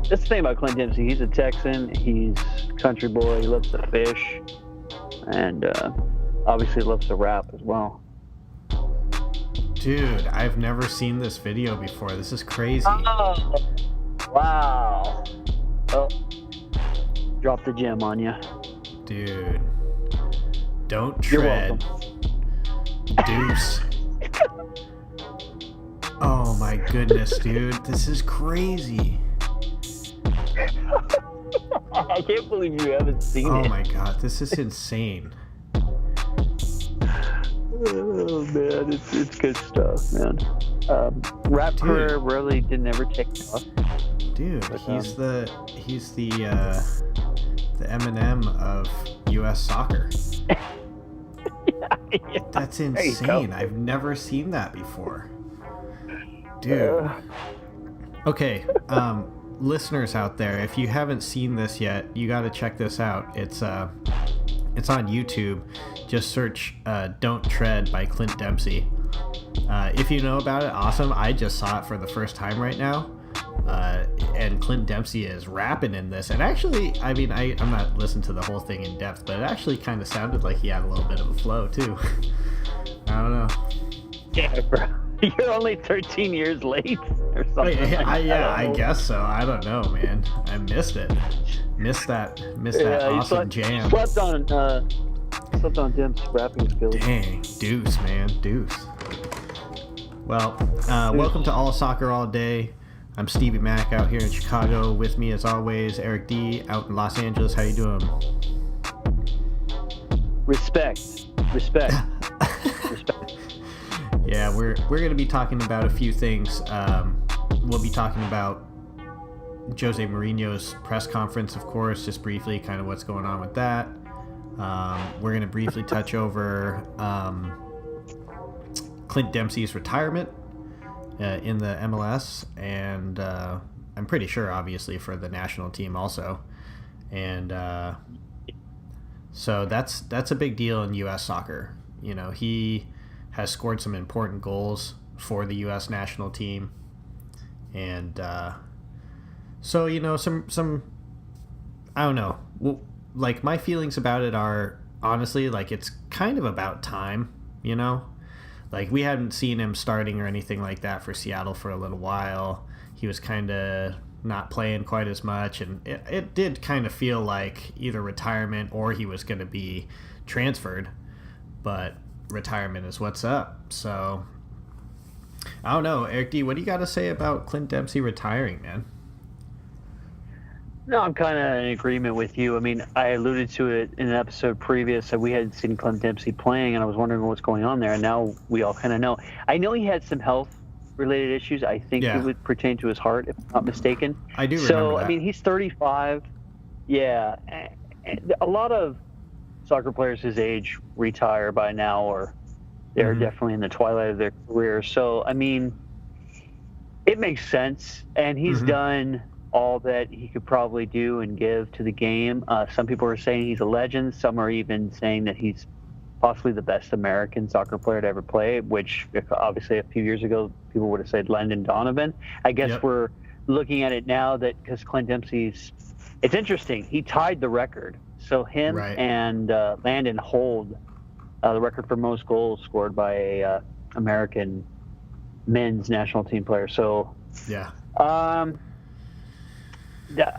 That's the thing about Clint Dempsey. He's a Texan. He's a country boy. He loves to fish, and obviously loves to rap as well. Dude, I've never seen this video before. This is crazy. Oh, wow. Oh, drop the gem on you. Dude, don't You're tread. Deuce. Oh my goodness, dude. This is crazy. I can't believe you haven't seen it. Oh my god, this is insane. Oh man, it's good stuff, man. Rap career really didn't ever take off. Dude, but, he's the Eminem of U.S. soccer. Yeah. That's insane. I've never seen that before. Dude. Okay, listeners out there, if you haven't seen this yet, you got to check this out. It's on YouTube. Just search Don't Tread by Clint Dempsey. If you know about it, awesome. I just saw it for the first time right now. And Clint Dempsey is rapping in this. And actually, I mean, I'm not listening to the whole thing in depth, but it actually kind of sounded like he had a little bit of a flow, too. I don't know. Yeah, bro. You're only 13 years late or something. I guess so. I don't know, man. I missed it. Missed that awesome jam. Slept on Dim's rapping skills. Dang, Deuce, man, Deuce. Well, welcome to All Soccer All Day. I'm Stevie Mack out here in Chicago. With me, as always, Eric D. out in Los Angeles. How you doing? Respect. Yeah, we're going to be talking about a few things. We'll be talking about Jose Mourinho's press conference, of course, just briefly, kind of what's going on with that. We're going to briefly touch over Clint Dempsey's retirement in the MLS, and I'm pretty sure, obviously, for the national team also. And so that's a big deal in U.S. soccer. You know, he has scored some important goals for the U.S. national team, and so, you know, some I don't know. Well, like, my feelings about it are, honestly, like, it's kind of about time, you know? Like, we hadn't seen him starting or anything like that for Seattle for a little while. He was kind of not playing quite as much, and it did kind of feel like either retirement or he was going to be transferred, but retirement is what's up. So, I don't know. Eric D., what do you got to say about Clint Dempsey retiring, man? No, I'm kind of in agreement with you. I mean, I alluded to it in an episode previous that we had seen Clint Dempsey playing, and I was wondering what's going on there, and now we all kind of know. I know he had some health-related issues. I think it would pertain to his heart, if I'm not mistaken. I do remember that. I mean, he's 35. Yeah. A lot of soccer players his age retire by now, or they're definitely in the twilight of their career. So, I mean, it makes sense, and he's done all that he could probably do and give to the game. Some people are saying he's a legend. Some are even saying that he's possibly the best American soccer player to ever play, which obviously a few years ago people would have said Landon Donovan. I guess we're looking at it now that because Clint Dempsey's, it's interesting, he tied the record. So him and Landon hold the record for most goals scored by a American men's national team player. So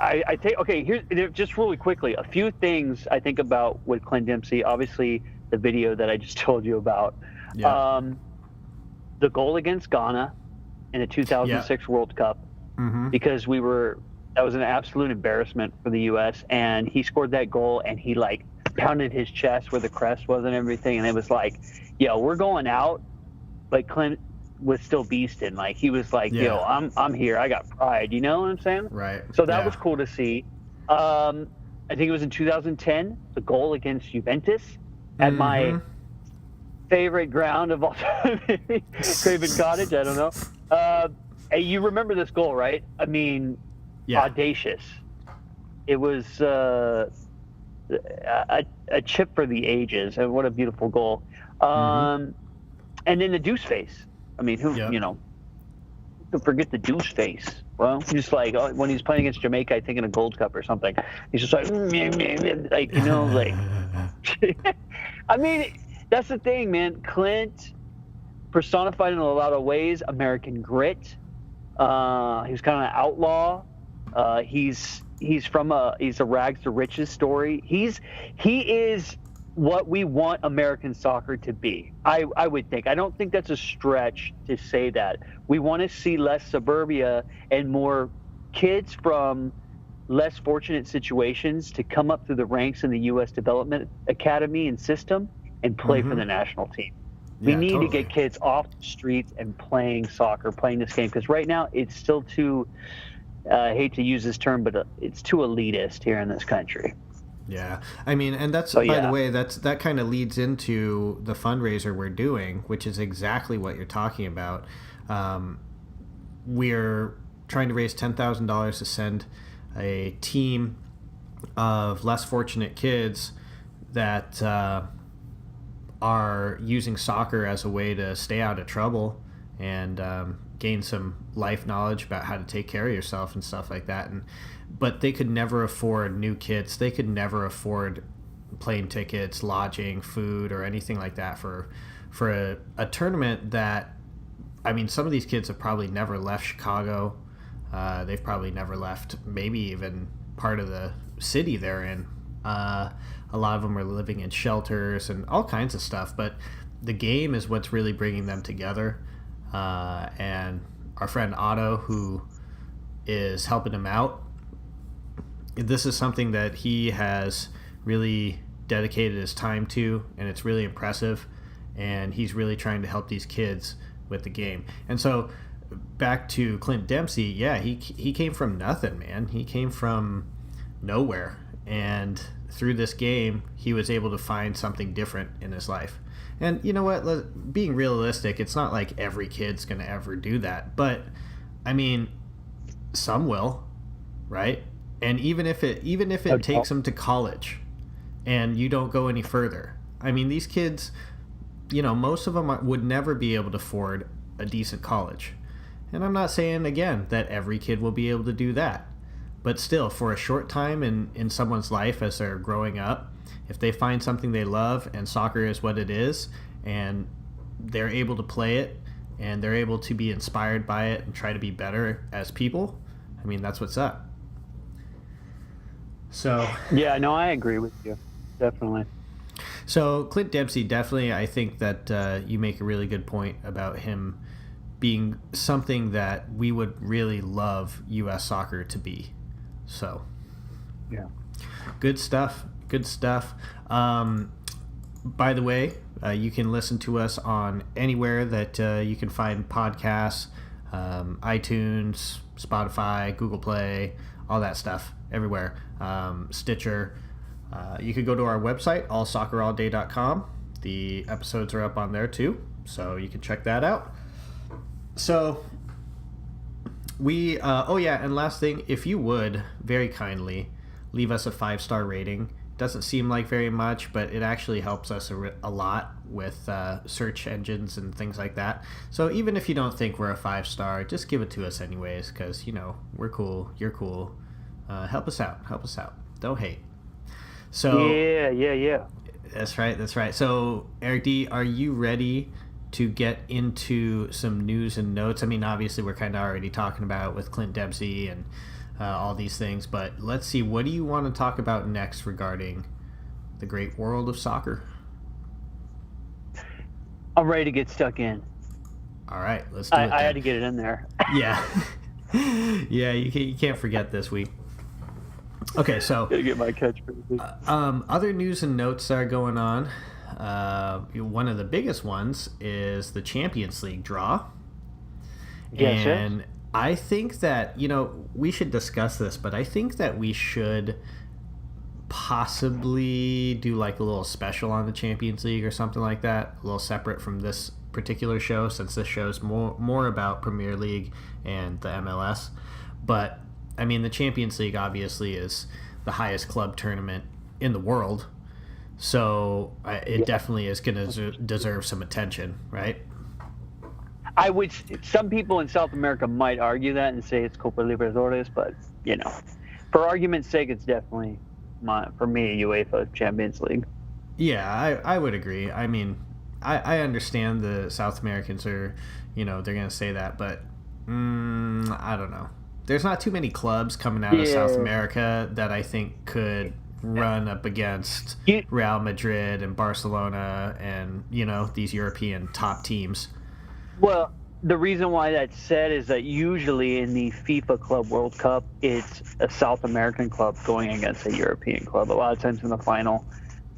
I take, okay, here's just really quickly, a few things I think about with Clint Dempsey. Obviously, the video that I just told you about. The goal against Ghana in the 2006 World Cup, because that was an absolute embarrassment for the U.S., and he scored that goal, and he, like, pounded his chest where the crest was and everything, and it was like, yo, we're going out, but Clint was still beasting. Like, he was like, yo, I'm here. I got pride. You know what I'm saying? Right. So that was cool to see. I think it was in 2010, the goal against Juventus at my favorite ground of all time, Craven Cottage. I don't know. Hey, you remember this goal, right? I mean, audacious. It was a chip for the ages, and what a beautiful goal. And then the deuce face. I mean, who, you know, who could forget the deuce face? Well, just like when he's playing against Jamaica, I think in a Gold Cup or something, he's just like, like like. I mean, that's the thing, man. Clint personified in a lot of ways American grit. He was kind of an outlaw. He's a rags to riches story. He is what we want American soccer to be. I would think. I don't think that's a stretch to say that. We want to see less suburbia and more kids from less fortunate situations to come up through the ranks in the U.S. Development Academy and system and play for the national team. We need to get kids off the streets and playing soccer, playing this game, because right now it's still too, I hate to use this term, but it's too elitist here in this country. Yeah. I mean, and that's, by the way, that kind of leads into the fundraiser we're doing, which is exactly what you're talking about. We're trying to raise $10,000 to send a team of less fortunate kids that are using soccer as a way to stay out of trouble and gain some life knowledge about how to take care of yourself and stuff like that. But they could never afford new kits. They could never afford plane tickets, lodging, food, or anything like that for a tournament that, I mean, some of these kids have probably never left Chicago. They've probably never left maybe even part of the city they're in. A lot of them are living in shelters and all kinds of stuff, but the game is what's really bringing them together. And our friend Otto, who is helping them out, this is something that he has really dedicated his time to, and it's really impressive. And he's really trying to help these kids with the game. And so back to Clint Dempsey, he came from nothing, man. He came from nowhere. And through this game, he was able to find something different in his life. And you know what? Being realistic, it's not like every kid's going to ever do that. But, I mean, some will, right? And even if it takes them to college and you don't go any further. I mean, these kids, most of them would never be able to afford a decent college. And I'm not saying, again, that every kid will be able to do that. But still, for a short time in someone's life as they're growing up, if they find something they love and soccer is what it is, and they're able to play it, and they're able to be inspired by it and try to be better as people, I mean, that's what's up. So yeah, no, I agree with you. Definitely. So Clint Dempsey, definitely, I think that you make a really good point about him being something that we would really love U.S. soccer to be. So, yeah, good stuff. Good stuff. By the way, you can listen to us on anywhere that you can find podcasts, iTunes, Spotify, Google Play, all that stuff, everywhere. Stitcher. You could go to our website, allsoccerallday.com. The episodes are up on there too, so you can check that out. So we, and last thing, if you would very kindly leave us a 5-star rating. Doesn't seem like very much, but it actually helps us a lot with search engines and things like that. So even if you don't think we're a 5-star, just give it to us anyways, because we're cool, you're cool. Help us out. Don't hate. So yeah. That's right. So Eric D, are you ready to get into some news and notes? I mean, obviously we're kind of already talking about it with Clint Dempsey and all these things, but let's see, what do you want to talk about next regarding the great world of soccer? I'm ready to get stuck in. All right, let's do it. I had to get it in there. Yeah. Yeah, you can't forget this week. Okay, so gotta get my catchphrase. Other news and notes that are going on. One of the biggest ones is the Champions League draw. Yes, and I think that, we should discuss this, but I think that we should possibly do like a little special on the Champions League or something like that, a little separate from this particular show, since this show's more about Premier League and the MLS. But, I mean, the Champions League obviously is the highest club tournament in the world, so it definitely is going to deserve some attention, right? Some people in South America might argue that and say it's Copa Libertadores, but for argument's sake, it's definitely for me UEFA Champions League. Yeah, I would agree. I mean, I understand the South Americans are, they're going to say that, but I don't know. There's not too many clubs coming out of South America that I think could run up against Real Madrid and Barcelona and, these European top teams. Well, the reason why that's said is that usually in the FIFA Club World Cup, it's a South American club going against a European club. A lot of times in the final,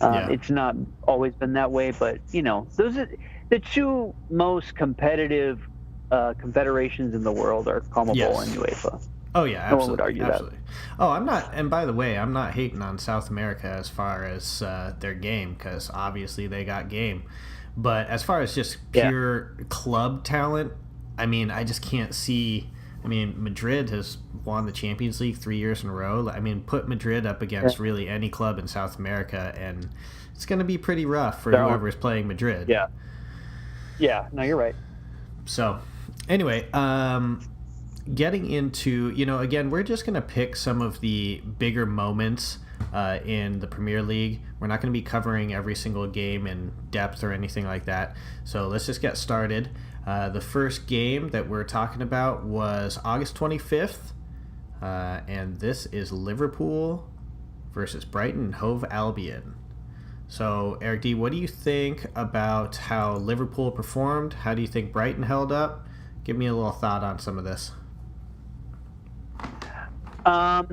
it's not always been that way, but those are the two most competitive confederations in their are CONMEBOL and UEFA. Oh yeah, absolutely. No one would argue absolutely. Oh, I'm not. And by the way, I'm not hating on South America as far as their game, because obviously they got game. But as far as just pure club talent, I mean, I just can't see. I mean, Madrid has won the Champions League 3 years in a row. I mean, put Madrid up against really any club in South America, and it's going to be pretty rough for whoever's playing Madrid. Yeah. Yeah. No, you're right. So, anyway, getting into, again, we're just going to pick some of the bigger moments in the Premier League. We're not going to be covering every single game in depth or anything like that. So let's just get started. The first game that we're talking about was August 25th, and this is Liverpool versus Brighton and Hove Albion. So, Eric D., what do you think about how Liverpool performed? How do you think Brighton held up? Give me a little thought on some of this. I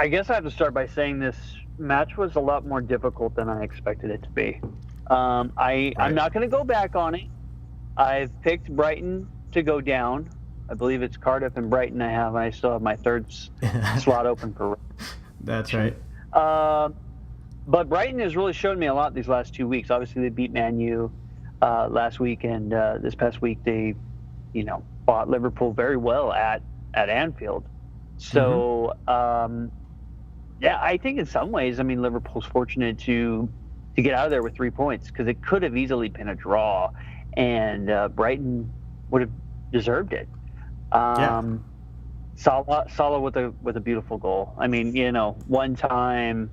guess I have to start by saying this match was a lot more difficult than I expected it to be. I'm not going to go back on it. I've picked Brighton to go down. I believe it's Cardiff and Brighton and I still have my third slot open for. That's right. But Brighton has really shown me a lot these last 2 weeks. Obviously, they beat Man U last week, and this past week they, fought Liverpool very well at Anfield. So, I think in some ways, I mean, Liverpool's fortunate to get out of there with 3 points, because it could have easily been a draw, and Brighton would have deserved it. Salah with a beautiful goal. I mean, one time.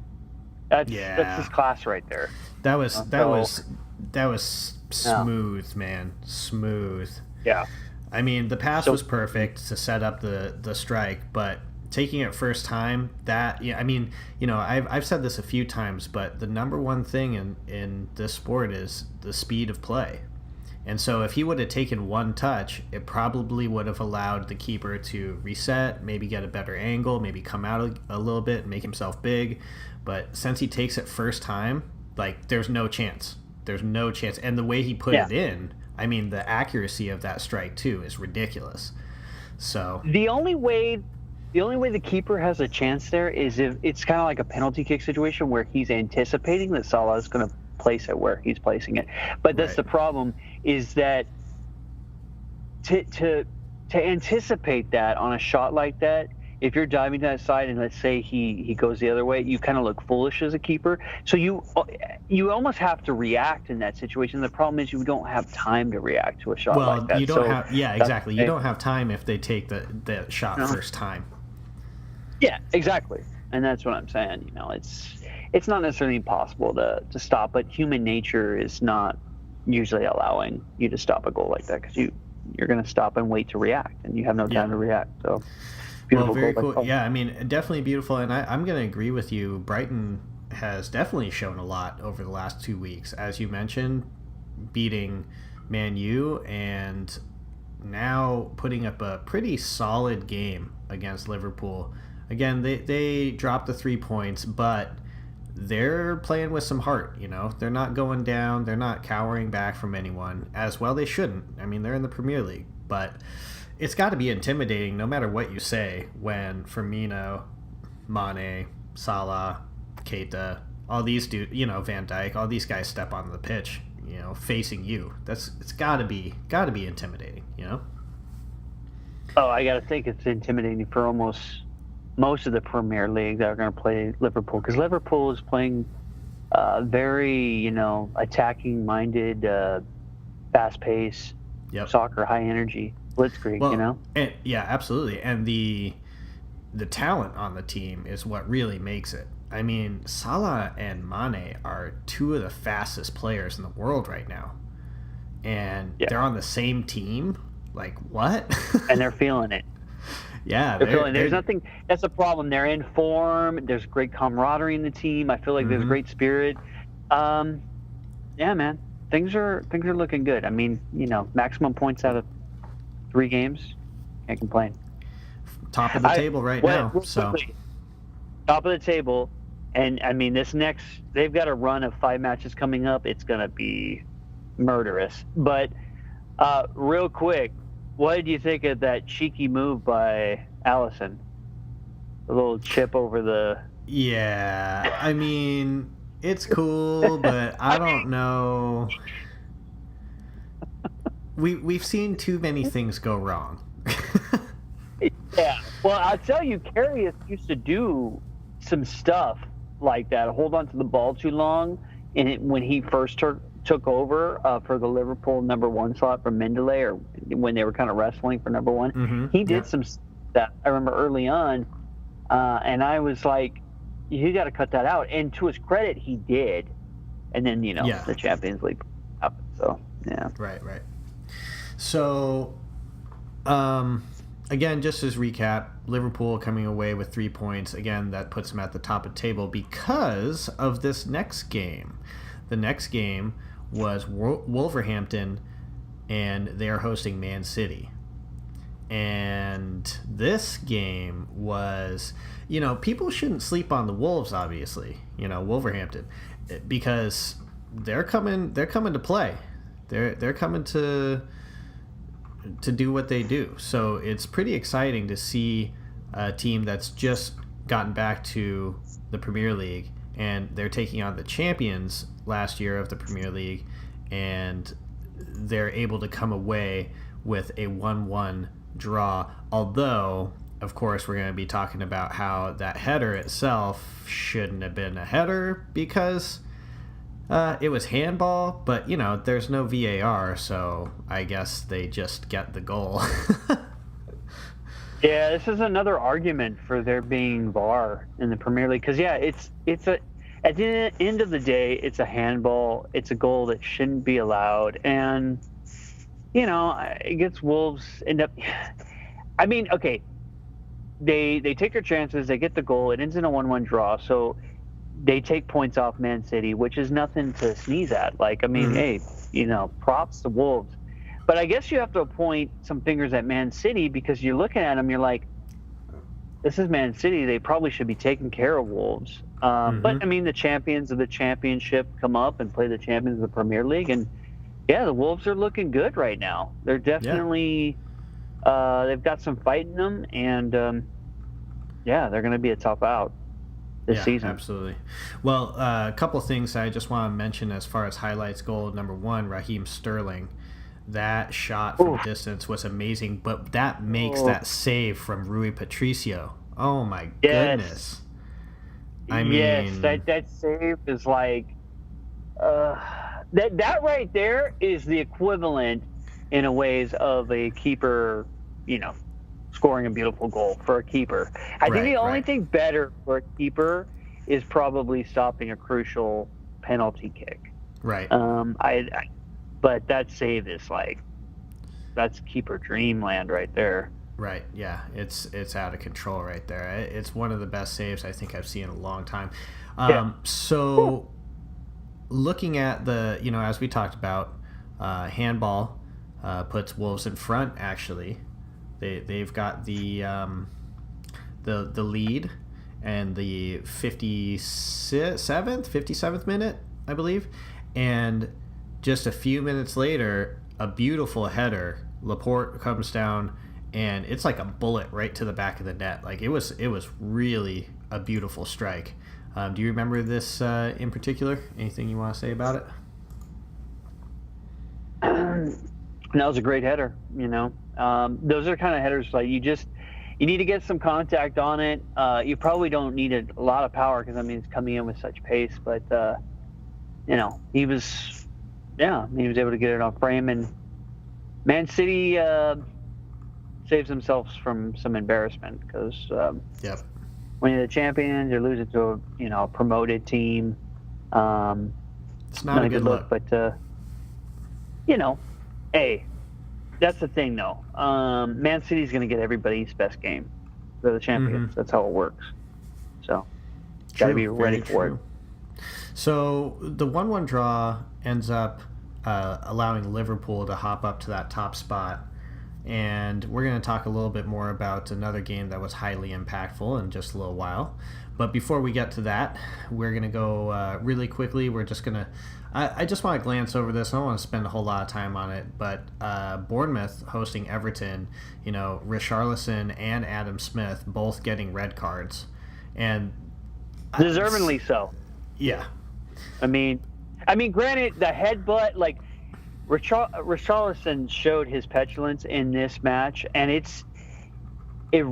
That's his class right there. That was smooth, man. Smooth. Yeah. I mean, the pass was perfect to set up the strike, but taking it first time, I've said this a few times, but the number one thing in this sport is the speed of play. And so if he would have taken one touch, it probably would have allowed the keeper to reset, maybe get a better angle, maybe come out a little bit and make himself big. But since he takes it first time, there's no chance. There's no chance. And the way he put it in, I mean, the accuracy of that strike, too, is ridiculous. So the only way the keeper has a chance there is if it's kind of like a penalty kick situation where he's anticipating that Salah is going to place it where he's placing it. But that's the problem, is that to anticipate that on a shot like that, if you're diving to that side and let's say he goes the other way, you kind of look foolish as a keeper. So you almost have to react in that situation. The problem is you don't have time to react to a shot like that. You don't have. Yeah, exactly. You don't have time if they take the shot first time. Yeah, exactly. And that's what I'm saying. It's not necessarily impossible to stop, but human nature is not usually allowing you to stop a goal like that, because you're going to stop and wait to react, and you have no time to react. So. Well, very cool. Yeah, I mean, definitely beautiful. And I'm going to agree with you. Brighton has definitely shown a lot over the last 2 weeks. As you mentioned, beating Man U and now putting up a pretty solid game against Liverpool. Again, they dropped the 3 points, but they're playing with some heart, They're not going down. They're not cowering back from anyone. As well they shouldn't. I mean, they're in the Premier League. But it's got to be intimidating no matter what you say when Firmino, Mane, Salah, Keita, all these dudes, Van Dijk, all these guys step on the pitch, facing you. It's got to be intimidating, Oh, I got to think it's intimidating for almost most of the Premier League that are going to play Liverpool, because Liverpool is playing very, attacking-minded fast pace, soccer, high energy, blitzkrieg. Well, and, yeah, absolutely. And the talent on the team is what really makes it. I mean, Salah and Mane are two of the fastest players in the world right now, and they're on the same team. Like, what? And they're feeling it. Yeah, they're feeling. There's nothing. That's the problem. They're in form. There's great camaraderie in the team. I feel like there's great spirit. Yeah, man, things are looking good. I mean, maximum points out of 3 games. Can't complain. Top of the table right now. So top of the table, and I mean they've got a run of 5 matches coming up. It's gonna be murderous. But real quick, what did you think of that cheeky move by Allison? A little chip over the. Yeah, I mean, it's cool, but I don't know. We've seen too many things go wrong. Yeah, well, I'll tell you, Karius used to do some stuff like that, hold on to the ball too long, and when he first took over for the Liverpool number 1 slot from Mendeley, or when they were kind of wrestling for number 1, he did some stuff. I remember early on, and I was like, you got to cut that out. And to his credit, he did. And then, the Champions League happened. So, yeah. Right. So, again, just as recap, Liverpool coming away with 3 points. Again, that puts them at the top of the table because of this next game. The next game was Wolverhampton, and they are hosting Man City. And this game was, people shouldn't sleep on the Wolves, obviously, Wolverhampton, because they're coming to play. They're coming to do what they do. So it's pretty exciting to see a team that's just gotten back to the Premier League, and they're taking on the champions last year of the Premier League, and they're able to come away with a 1-1 draw. Although, of course, we're going to be talking about how that header itself shouldn't have been a header because it was handball, but, there's no VAR, so I guess they just get the goal. Yeah, this is another argument for there being VAR in the Premier League. Because, at the end of the day, it's a handball. It's a goal that shouldn't be allowed. And, against Wolves end up... I mean, okay, they take their chances. They get the goal. It ends in a 1-1 draw. So they take points off Man City, which is nothing to sneeze at. Like, I mean, hey, props to Wolves. But I guess you have to point some fingers at Man City because you're looking at them, you're like, this is Man City. They probably should be taking care of Wolves. But, I mean, the champions of the championship come up and play the champions of the Premier League. And, yeah, the Wolves are looking good right now. They're definitely they've got some fight in them. And, they're going to be a tough out this season. Absolutely. Well, a couple things I just want to mention as far as highlights go. Number 1, Raheem Sterling. That shot from distance was amazing, but that makes that save from Rui Patricio. Oh, my goodness. I mean... Yes, that save is like... that right there is the equivalent, in a ways, of a keeper, scoring a beautiful goal for a keeper. I think the only thing better for a keeper is probably stopping a crucial penalty kick. Right. But that save is like, that's keeper dreamland right there. Right. Yeah. It's out of control right there. It's one of the best saves I think I've seen in a long time. So looking at the, as we talked about, handball puts Wolves in front. Actually, they've got the lead and the 57th minute, I believe, and just a few minutes later, a beautiful header. Laporte comes down, and it's like a bullet right to the back of the net. Like it was really a beautiful strike. Do you remember this in particular? Anything you want to say about it? That was a great header. Those are kind of headers like you need to get some contact on it. You probably don't need a lot of power because it's coming in with such pace. But he was yeah, he was able to get it on frame, and Man City saves themselves from some embarrassment because Yep. when you're the champions, you're losing to a promoted team. It's not a good look. But hey, that's the thing though. Man City's going to get everybody's best game. They're the champions. That's how it works. So, got to be ready for it. So the 1-1 draw ends up allowing Liverpool to hop up to that top spot. And we're going to talk a little bit more about another game that was highly impactful in just a little while. But before we get to that, we're going to go really quickly. We're just going to... I just want to glance over this. I don't want to spend a whole lot of time on it. But Bournemouth hosting Everton, Richarlison and Adam Smith both getting red cards. And... deservingly so. Yeah. I mean, granted, the headbutt, like, Richarlison showed his petulance in this match, and it's a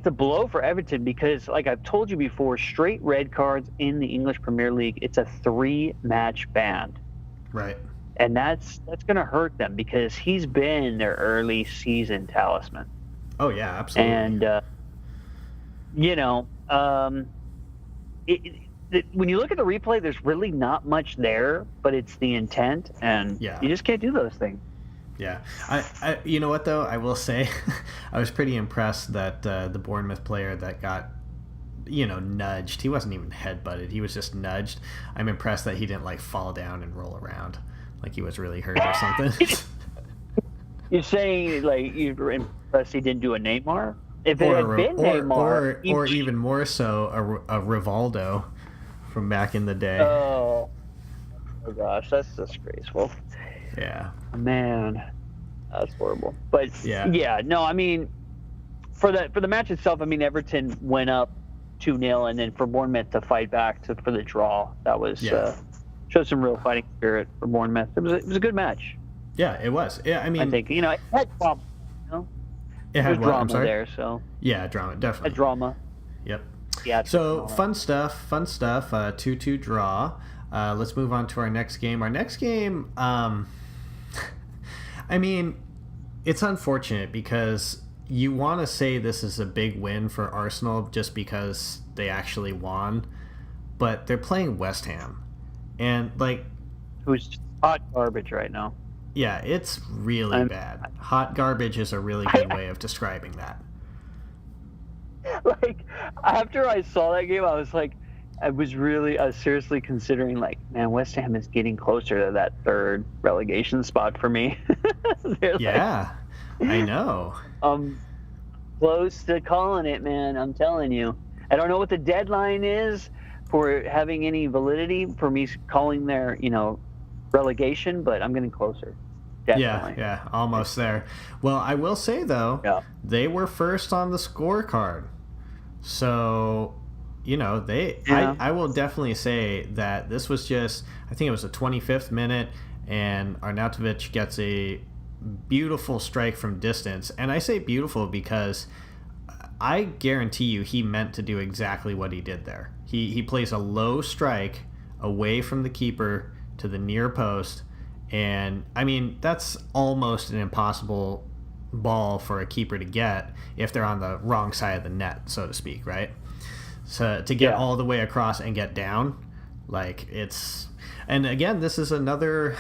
blow for Everton because, like I've told you before, straight red cards in the English Premier League, it's a 3-match ban. Right. And that's going to hurt them because he's been their early season talisman. Oh, yeah, absolutely. And, when you look at the replay, there's really not much there, but it's the intent, and you just can't do those things. Yeah. I you know what, though? I will say I was pretty impressed that the Bournemouth player that got, nudged, he wasn't even headbutted. He was just nudged. I'm impressed that he didn't, fall down and roll around like he was really hurt or something. You're saying, you're impressed he didn't do a Neymar? If it had been Neymar... Or even more so, a Rivaldo from back in the day. Oh gosh, that's disgraceful. Yeah. Man, that's horrible. But no, for the match itself, Everton went up 2-0, and then for Bournemouth to fight back for the draw, that was showed some real fighting spirit for Bournemouth. It was a good match. Yeah, it was. Yeah, I think it had drama. It had drama there, so drama, definitely. A drama. Yep. Yeah. So fun stuff. 2-2 draw. Let's move on to our next game. Our next game, it's unfortunate because you want to say this is a big win for Arsenal just because they actually won, but they're playing West Ham, and who's hot garbage right now. Yeah, it's really bad. Hot garbage is a really good way of describing that. After I saw that game, I was seriously considering, West Ham is getting closer to that third relegation spot for me. I know. Close to calling it, man. I'm telling you. I don't know what the deadline is for having any validity for me calling their, relegation, but I'm getting closer. Definitely. Yeah, almost there. Well, I will say, though, they were first on the scorecard. So, I will definitely say that this was just, I think it was the 25th minute, and Arnautovic gets a beautiful strike from distance. And I say beautiful because I guarantee you he meant to do exactly what he did there. He plays a low strike away from the keeper to the near post, and that's almost an impossible ball for a keeper to get if they're on the wrong side of the net, so to speak, right? So to get all the way across and get down, and again, this is another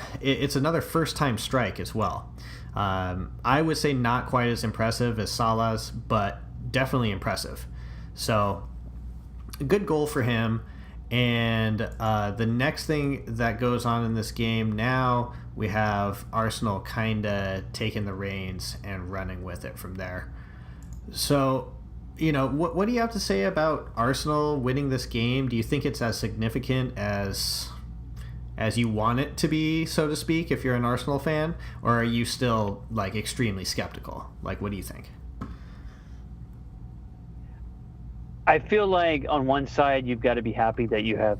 first time strike as well. I would say not quite as impressive as Salah's, but definitely impressive. So a good goal for him. And the next thing that goes on in this game, now we have Arsenal kind of taking the reins and running with it from there. So, what do you have to say about Arsenal winning this game? Do you think it's as significant as you want it to be, so to speak, if you're an Arsenal fan? Or are you still, extremely skeptical? What do you think? I feel like on one side you've got to be happy that you have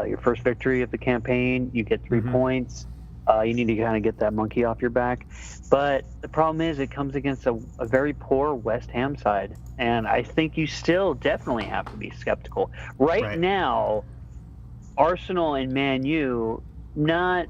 your first victory of the campaign. You get 3 points. You need to kind of get that monkey off your back. But the problem is it comes against a very poor West Ham side. And I think you still definitely have to be skeptical. Right now, Arsenal and Man U not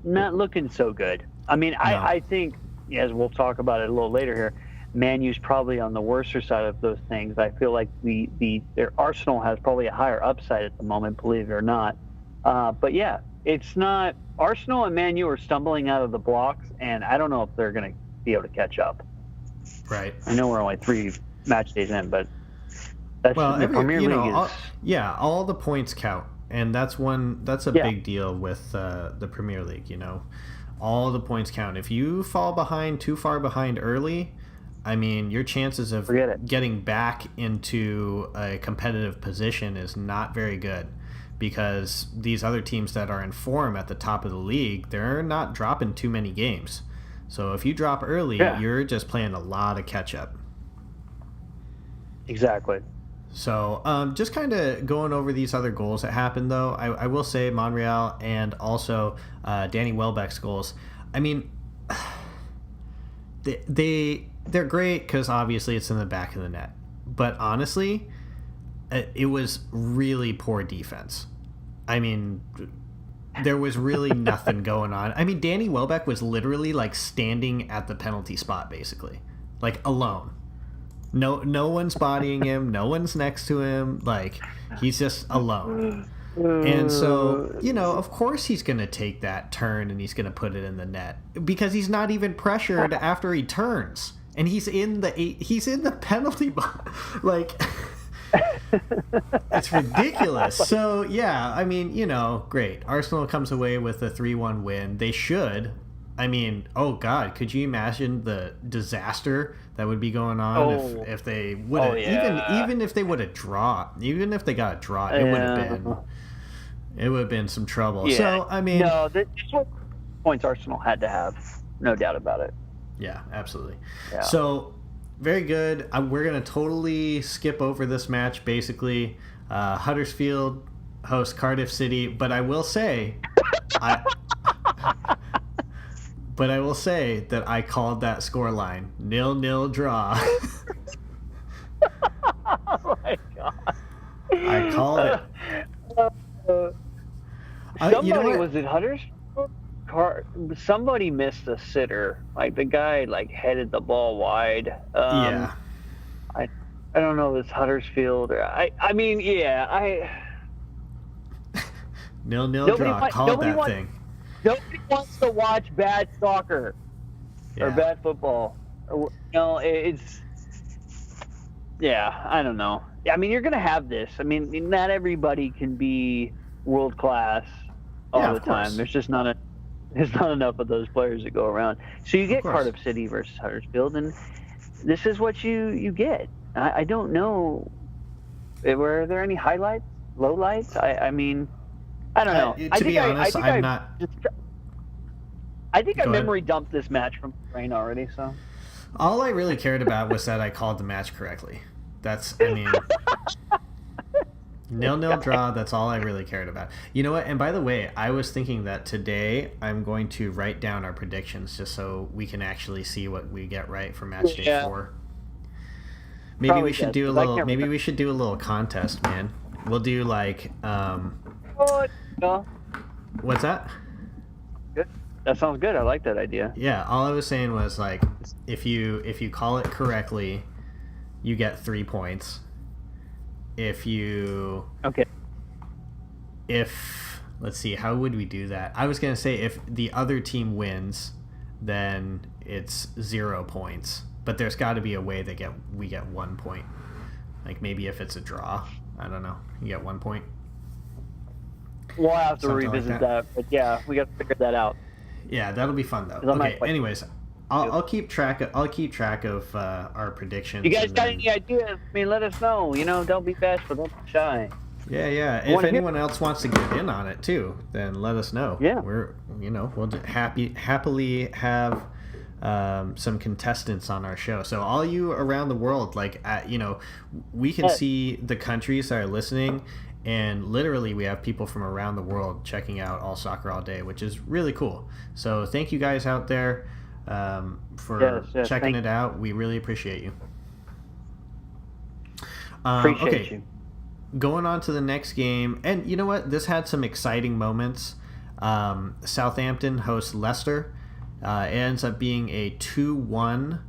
looking so good. I mean, No. I think, as we'll talk about it a little later here, Man U's probably on the worser side of those things. I feel like their Arsenal has probably a higher upside at the moment, believe it or not. But yeah, it's not. Arsenal and Man U are stumbling out of the blocks, and I don't know if they're going to be able to catch up. Right. I know we're only 3 match days in, but that's the Premier League is. All the points count, and that's a big deal with the Premier League. All the points count. If you fall behind, too far behind early, I mean, your chances of getting back into a competitive position is not very good, because these other teams that are in form at the top of the league, they're not dropping too many games. So if you drop early, you're just playing a lot of catch up. Exactly. So just kind of going over these other goals that happened, though, I will say Monreal and also Danny Welbeck's goals. I mean, they're great because obviously it's in the back of the net. But honestly, it was really poor defense. I mean, there was really nothing going on. I mean, Danny Welbeck was literally like standing at the penalty spot, basically, like alone. No one's bodying him. No one's next to him. Like, he's just alone. And so, of course he's going to take that turn and he's going to put it in the net, because he's not even pressured after he turns. And he's in the penalty box. Like, it's ridiculous. So, yeah, I mean, great. Arsenal comes away with a 3-1 win. They should. I mean, oh God, could you imagine the disaster that would be going on if they would have even if they would have even if they got a draw, it would have been some trouble. Yeah. So I mean, no, this was points Arsenal had to have, no doubt about it. Yeah, absolutely. Yeah. So very good. We're gonna totally skip over this match. Basically, Huddersfield host Cardiff City, but I will say, But I will say that I called that scoreline 0-0 draw. Oh my God! I called it. Somebody was it Huddersfield? Somebody missed a sitter. Like the guy headed the ball wide. Yeah. I don't know if it's Huddersfield or I mean 0-0 draw. Called that thing. Nobody wants to watch bad soccer or bad football. It's I don't know. I mean, you're going to have this. I mean, not everybody can be world class all the time. There's just not enough of those players that go around. So you get Cardiff City versus Huddersfield, and this is what you get. I don't know. Were there any highlights, lowlights? I mean, I don't know. To be honest, I'm not. I think I memory dumped this match from the brain already. So all I really cared about was that I called the match correctly. 0-0 draw. That's all I really cared about. You know what? And by the way, I was thinking that today I'm going to write down our predictions just so we can actually see what we get right for match day 4. Maybe Probably we should do a little. Maybe we should do a little contest, man. We'll do What's that? Good. That sounds good. I like that idea. Yeah. All I was saying was if you call it correctly, you get 3 points. If let's see, how would we do that? I was gonna say if the other team wins, then it's 0 points. But there's got to be a way that we get 1 point. Like maybe if it's a draw, I don't know, you get 1 point. We'll have to revisit that. But yeah, we got to figure that out. Yeah, that'll be fun though. Okay. Anyways, I'll keep track of our predictions. You guys got any ideas? I mean, let us know. Don't be bashful, don't be shy. Yeah. If anyone else wants to get in on it too, then let us know. Yeah. We'll happily have some contestants on our show. So all you around the world, we can see the countries that are listening. And literally, we have people from around the world checking out All Soccer All Day, which is really cool. So thank you guys out there for checking it out. We really appreciate you. Appreciate you. Going on to the next game. And you know what? This had some exciting moments. Southampton hosts Leicester. It ends up being a 2-1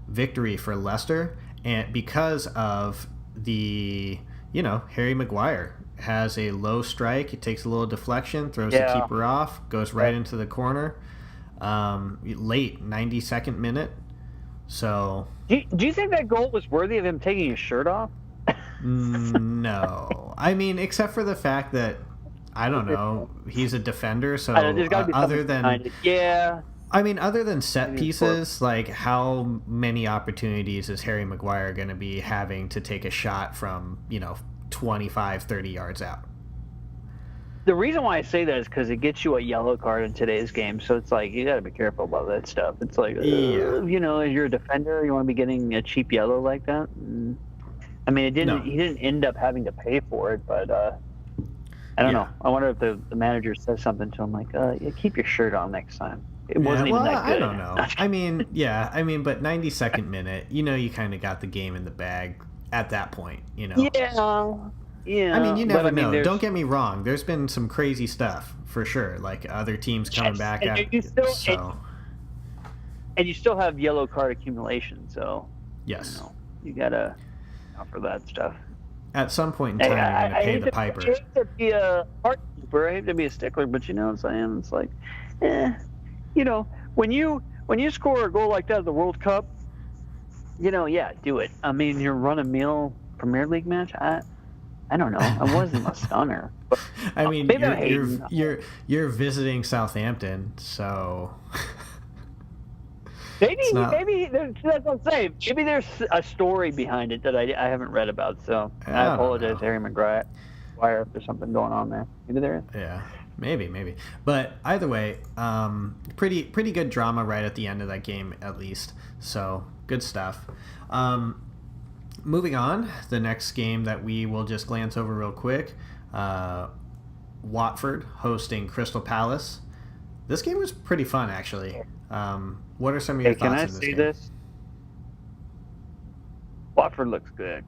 victory for Leicester, and because of the, Harry Maguire has a low strike. He takes a little deflection, throws the keeper off, goes right into the corner. Late 92nd minute. So do you think that goal was worthy of him taking his shirt off? No, I mean, except for the fact that I don't know, he's a defender. So there's gotta be other than I mean, other than set pieces, like how many opportunities is Harry Maguire going to be having to take a shot from 25, 30 yards out? The reason why I say that is because it gets you a yellow card in today's game. So it's like, you got to be careful about that stuff. It's like, if you're a defender, you want to be getting a cheap yellow like that. I mean, he didn't end up having to pay for it, but I don't know. I wonder if the manager says something to him like, keep your shirt on next time. It wasn't even that good. I don't know. I mean, but 92nd minute, you kind of got the game in the bag at that point, Yeah. I mean, you never know. Don't get me wrong. There's been some crazy stuff for sure, like other teams coming back. And you still have yellow card accumulation, so yes, you gotta offer that stuff. At some point in time, you're gonna pay the piper. I hate to be a heartkeeper. I hate to be a stickler, but you know what I'm saying? It's like, when you score a goal like that at the World Cup, do it. I mean, you run a meal Premier League match. I don't know. I wasn't a stunner. But, I mean, you're visiting Southampton, so maybe that's what I'm saying. Maybe there's a story behind it that I haven't read about. So I apologize, Harry Maguire, if there's something going on there. Maybe there is. Yeah, maybe. But either way, pretty good drama right at the end of that game, at least. So good stuff. Moving on, the next game that we will just glance over real quick, Watford hosting Crystal Palace. This game was pretty fun, actually. What are some of your thoughts on this game? Can I say this? Watford looks good.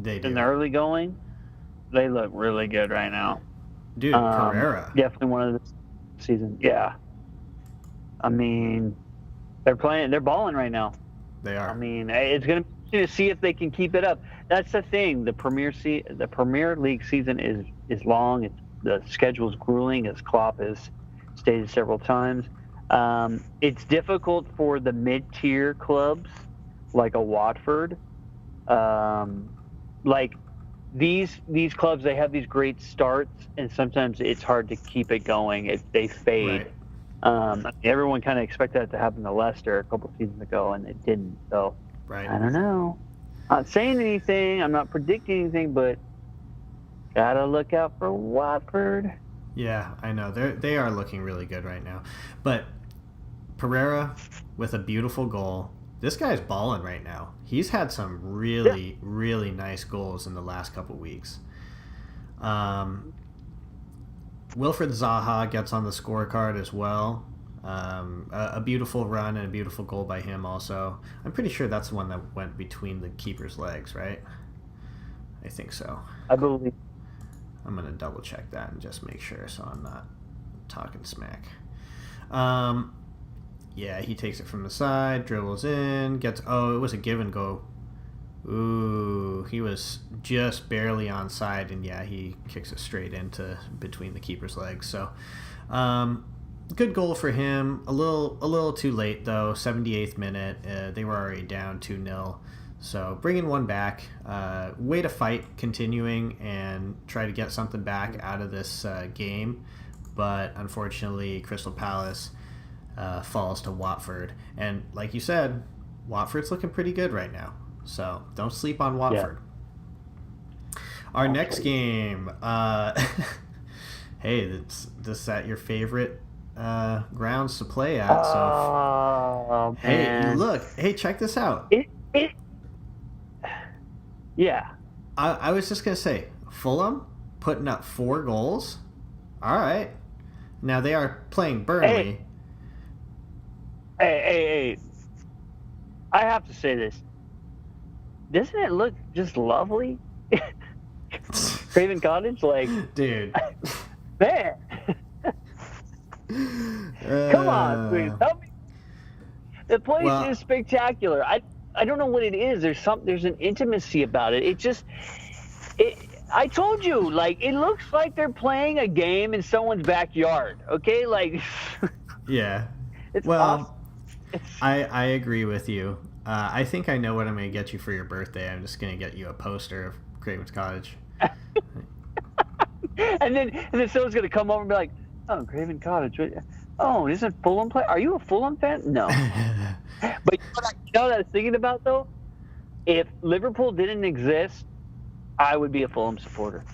They do. In the early going, they look really good right now. Dude, Pereira. Definitely one of the season. Yeah. I mean, they're balling right now. They are. I mean, it's going to see if they can keep it up. That's the thing. The Premier League season is long. The schedule's grueling, as Klopp has stated several times. It's difficult for the mid-tier clubs like a Watford. Like these clubs, they have these great starts, and sometimes it's hard to keep it going. They fade. Right. Everyone kind of expected that to happen to Leicester a couple seasons ago, and it didn't. So right. I don't know. I'm not saying anything. I'm not predicting anything, but gotta look out for Watford. Yeah, I know. They are looking really good right now. But Pereira with a beautiful goal. This guy's balling right now. He's had some really, really nice goals in the last couple weeks. Wilfred Zaha gets on the scorecard as well. A beautiful run and a beautiful goal by him also. I'm pretty sure that's the one that went between the keeper's legs, right? I think so. I believe. I'm going to double check that and just make sure so I'm not talking smack. Yeah, he takes it from the side, dribbles in, it was a give and go. Ooh, he was just barely onside, and yeah, he kicks it straight into between the keeper's legs. So, good goal for him. A little too late though. 78th minute, they were already down 2-0. So bringing one back. Way to fight, continuing and try to get something back out of this game, but unfortunately, Crystal Palace falls to Watford, and like you said, Watford's looking pretty good right now. So don't sleep on Watford. Yeah. Our next game, hey, this at your favorite grounds to play at. So hey, check this out. Yeah. I was just gonna say, Fulham putting up 4 goals. All right, now they are playing Burnley. Hey! I have to say this. Doesn't it look just lovely? Craven Cottage, like, dude, man. Come on, please help me. The place is spectacular. I don't know what it is. There's an intimacy about it. I told you, like, it looks like they're playing a game in someone's backyard. Okay, like. Yeah. It's well, awesome. I agree with you. I think I know what I'm going to get you for your birthday. I'm just going to get you a poster of Craven's Cottage. and then someone's going to come over and be like, "Oh, Craven Cottage. Oh, isn't Fulham play? Are you a Fulham fan?" No. But you know what I was thinking about though? If Liverpool didn't exist, I would be a Fulham supporter.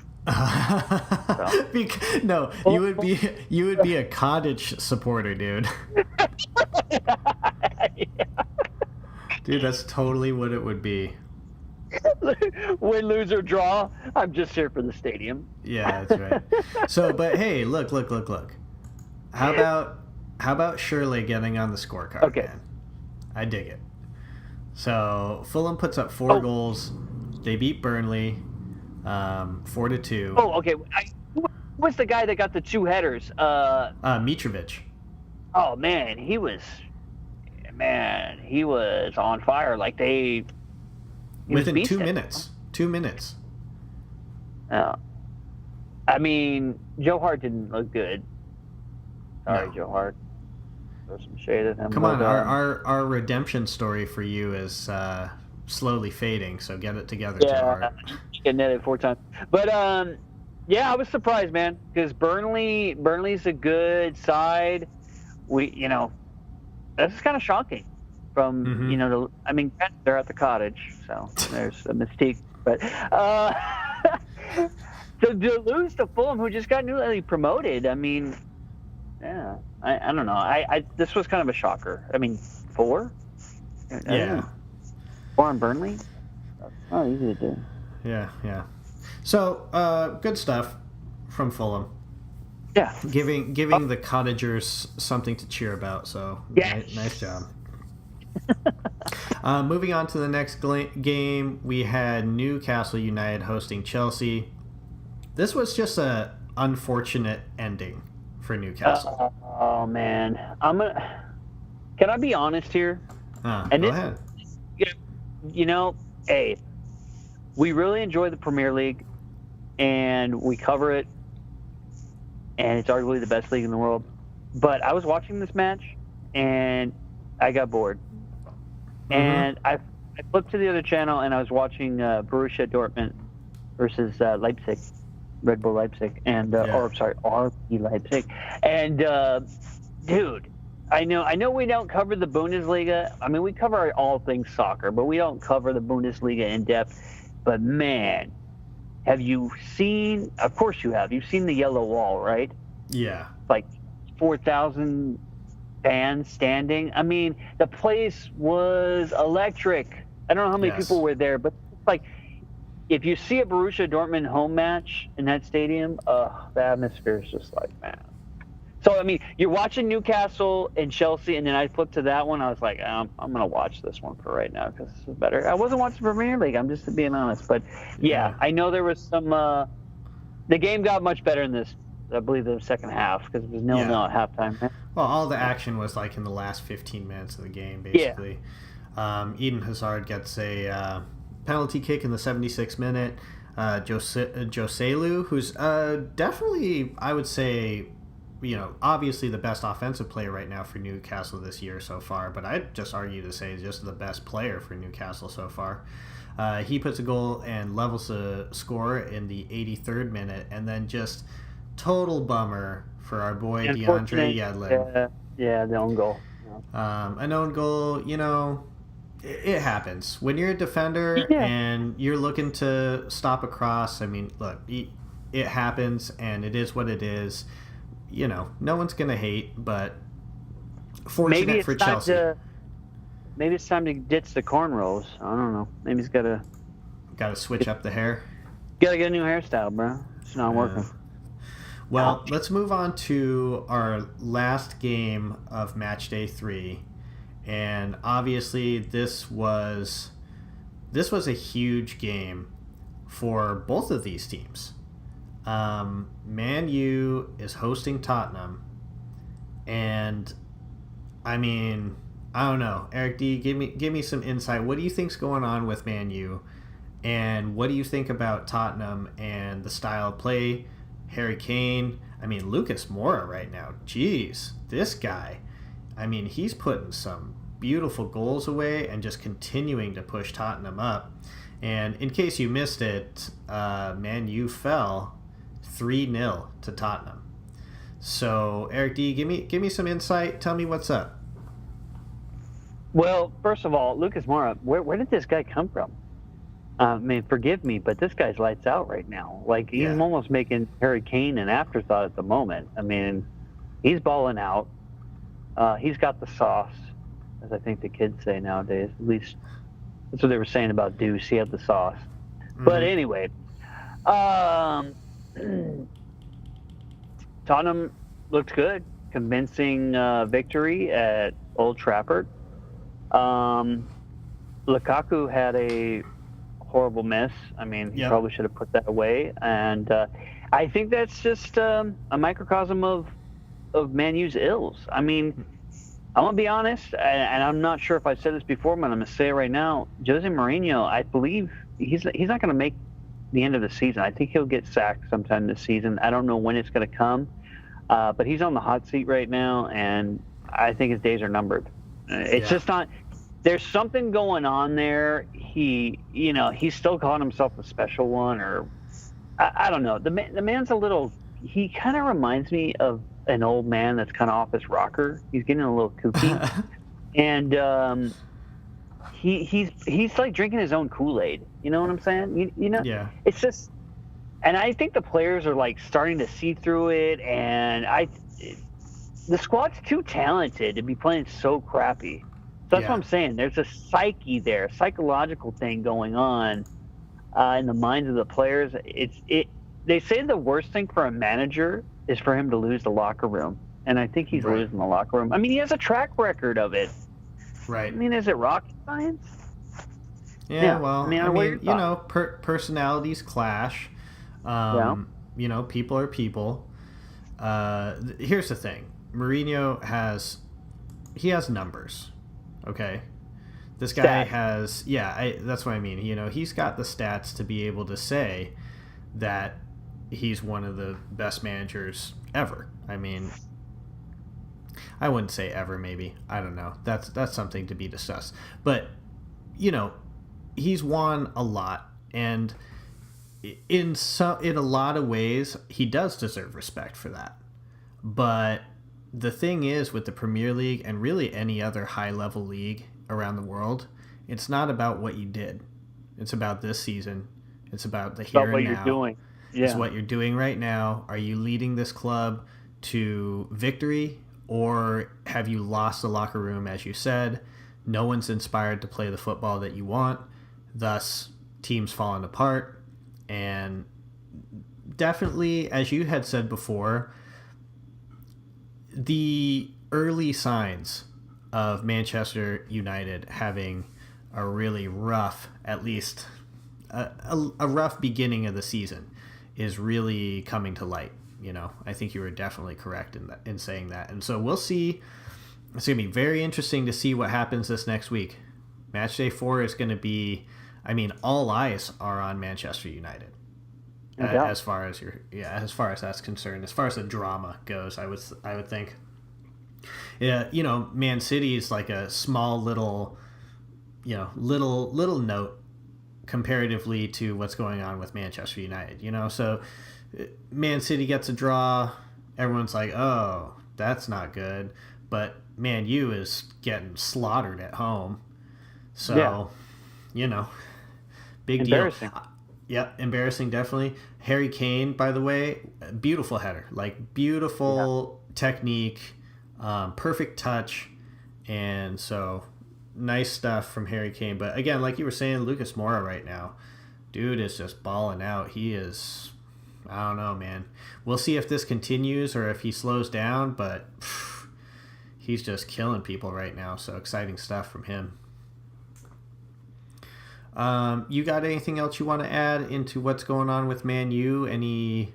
No, you would be a Cottage supporter, dude. Yeah. Dude, that's totally what it would be. Win, lose, or draw, I'm just here for the stadium. Yeah, that's right. So, but hey, look. How about Shirley getting on the scorecard? Okay. Man? I dig it. So Fulham puts up 4 goals. They beat Burnley 4-2. Oh, okay. Who was the guy that got the 2 headers? Mitrovic. Oh man, he was on fire. Like within 2 minutes. 2 minutes. I mean, Joe Hart didn't look good. Sorry, no. Joe Hart. Throw some shade at him. Come on, our redemption story for you is slowly fading. So get it together, Joe Hart. Getting netted 4 times, but yeah, I was surprised, man, because Burnley's a good side. That's kind of shocking. From I mean, they're at the Cottage, so there's a mystique. But to lose to Fulham, who just got newly promoted, I mean, yeah, I don't know. This was kind of a shocker. I mean, 4? Yeah. 4 on Burnley? That's not easy to do. Yeah. So, good stuff from Fulham. Yeah. Giving the Cottagers something to cheer about, so yes. Nice job. Moving on to the next game, we had Newcastle United hosting Chelsea. This was just a unfortunate ending for Newcastle. Oh man, can I be honest here? Go ahead. Hey, we really enjoy the Premier League, and we cover it, and it's arguably the best league in the world. But I was watching this match, and I got bored. And I flipped to the other channel, and I was watching Borussia Dortmund versus Leipzig, Red Bull Leipzig, and RB Leipzig. And dude, I know we don't cover the Bundesliga. I mean, we cover all things soccer, but we don't cover the Bundesliga in depth. But man, have you seen? Of course you have. You've seen the yellow wall, right? Yeah. Like 4,000 fans standing. I mean, the place was electric. I don't know how many people were there, but like, if you see a Borussia Dortmund home match in that stadium, the atmosphere is just like, man. So, I mean, you're watching Newcastle and Chelsea, and then I flipped to that one. I was like, I'm going to watch this one for right now because this is better. I wasn't watching Premier League. I'm just being honest. But, yeah, I know there was some the game got much better in this, I believe, the second half because it was 0-0 at halftime. Well, all the action was like in the last 15 minutes of the game, basically. Yeah. Eden Hazard gets a penalty kick in the 76th minute. Joselu, who's definitely, I would say, obviously the best offensive player right now for Newcastle this year so far, but I'd just argue to say just the best player for Newcastle so far. He puts a goal and levels the score in the 83rd minute, and then just total bummer for our boy DeAndre Yedlin. Yeah, the own goal. An own goal, it happens. When you're a defender and you're looking to stop a cross, I mean, look, it happens, and it is what it is. No one's going to hate, but fortunate for Chelsea. Maybe it's time to ditch the cornrows. I don't know. Maybe he's got to switch up the hair. Got to get a new hairstyle, bro. It's not working. Well, let's move on to our last game of match day 3. And obviously this was a huge game for both of these teams. Man U is hosting Tottenham, And I mean, I don't know. Eric D, give me some insight. What do you think's going on with Man U? And what do you think about Tottenham and the style of play? Harry Kane. I mean, Lucas Moura right now. Jeez, this guy. I mean, he's putting some beautiful goals away and just continuing to push Tottenham up. And in case you missed it, Man U fell 3-0 to Tottenham. So, Eric D, give me some insight. Tell me what's up. Well, first of all, Lucas Moura, where did this guy come from? I mean, forgive me, but this guy's lights out right now. Like, he's almost making Harry Kane an afterthought at the moment. I mean, he's balling out. He's got the sauce, as I think the kids say nowadays. At least that's what they were saying about Deuce. He had the sauce. Mm-hmm. But anyway, Tottenham looked good. Convincing victory at Old Trafford. Lukaku had a horrible miss. I mean, he probably should have put that away. And I think that's just a microcosm of Man U's ills. I mean, I'm going to be honest, and I'm not sure if I said this before, but I'm going to say it right now. Jose Mourinho, I believe he's not going to make the end of the season. I think he'll get sacked sometime this season. I don't know when it's going to come, but he's on the hot seat right now, and I think his days are numbered. It's just not. There's something going on there. He's still calling himself a special one, or I don't know. The man's a little. He kind of reminds me of an old man that's kind of off his rocker. He's getting a little kooky, and he's like drinking his own Kool-Aid. You know what I'm saying? You know. Yeah. It's just, and I think the players are like starting to see through it, and the squad's too talented to be playing so crappy. So that's what I'm saying. There's a psyche there, a psychological thing going on in the minds of the players. They say the worst thing for a manager is for him to lose the locker room, and I think he's losing the locker room. I mean, he has a track record of it. Right. I mean, is it rocket science? Yeah. Well, I mean, personalities clash. People are people. Here's the thing: Mourinho has numbers. Okay, this guy has that's what I mean. He's got the stats to be able to say that he's one of the best managers ever. I mean, I wouldn't say ever, maybe. I don't know. That's something to be discussed. But he's won a lot, and in a lot of ways he does deserve respect for that. But the thing is, with the Premier League and really any other high-level league around the world, it's not about what you did. It's about this season. It's about the here and now. What you're doing. Yeah. It's what you're doing right now. Are you leading this club to victory, or have you lost the locker room, as you said? No one's inspired to play the football that you want. Thus, teams falling apart. And definitely, as you had said before, the early signs of Manchester United having a really rough, at least a rough beginning of the season is really coming to light. I think you were definitely correct in saying that. And so we'll see. It's going to be very interesting to see what happens this next week. Match day 4 is going to be, I mean, all eyes are on Manchester United. As far as that's concerned, as far as the drama goes, I would think. Yeah, Man City is like a small little note comparatively to what's going on with Manchester United. So Man City gets a draw, everyone's like, oh, that's not good. But Man U is getting slaughtered at home. So, big embarrassing. Deal. Yep, embarrassing, definitely. Harry Kane, by the way, beautiful header. Like, beautiful technique, perfect touch. And so, nice stuff from Harry Kane. But again, like you were saying, Lucas Moura right now, dude is just balling out. He is, I don't know, man. We'll see if this continues or if he slows down, but he's just killing people right now. So, exciting stuff from him. You got anything else you want to add into what's going on with Man U? Any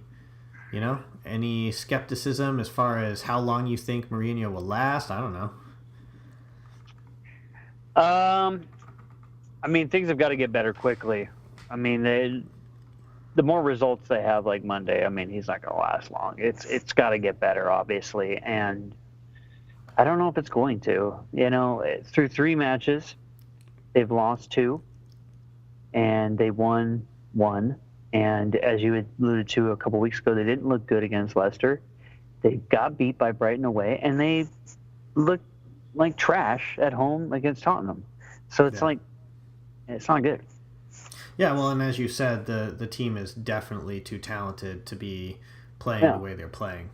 Any skepticism as far as how long you think Mourinho will last? I don't know. I mean, things have got to get better quickly. I mean, the more results they have, like Monday, I mean, he's not going to last long. It's got to get better, obviously, and I don't know if it's going to. Through 3 matches, they've lost 2, and they won 1. And as you alluded to a couple weeks ago, they didn't look good against Leicester. They got beat by Brighton away, and they looked like trash at home against Tottenham. So it's it's not good. Yeah, well, and as you said, the team is definitely too talented to be playing the way they're playing.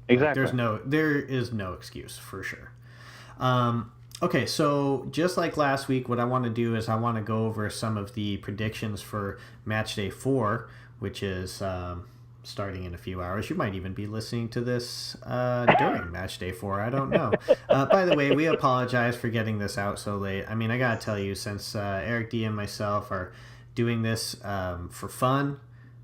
Exactly. There is no excuse for sure. Okay, so just like last week, what I want to do is I want to go over some of the predictions for match day 4, which is starting in a few hours. You might even be listening to this during match day 4. I don't know. By the way, we apologize for getting this out so late. I mean, I got to tell you, since Eric D and myself are doing this for fun,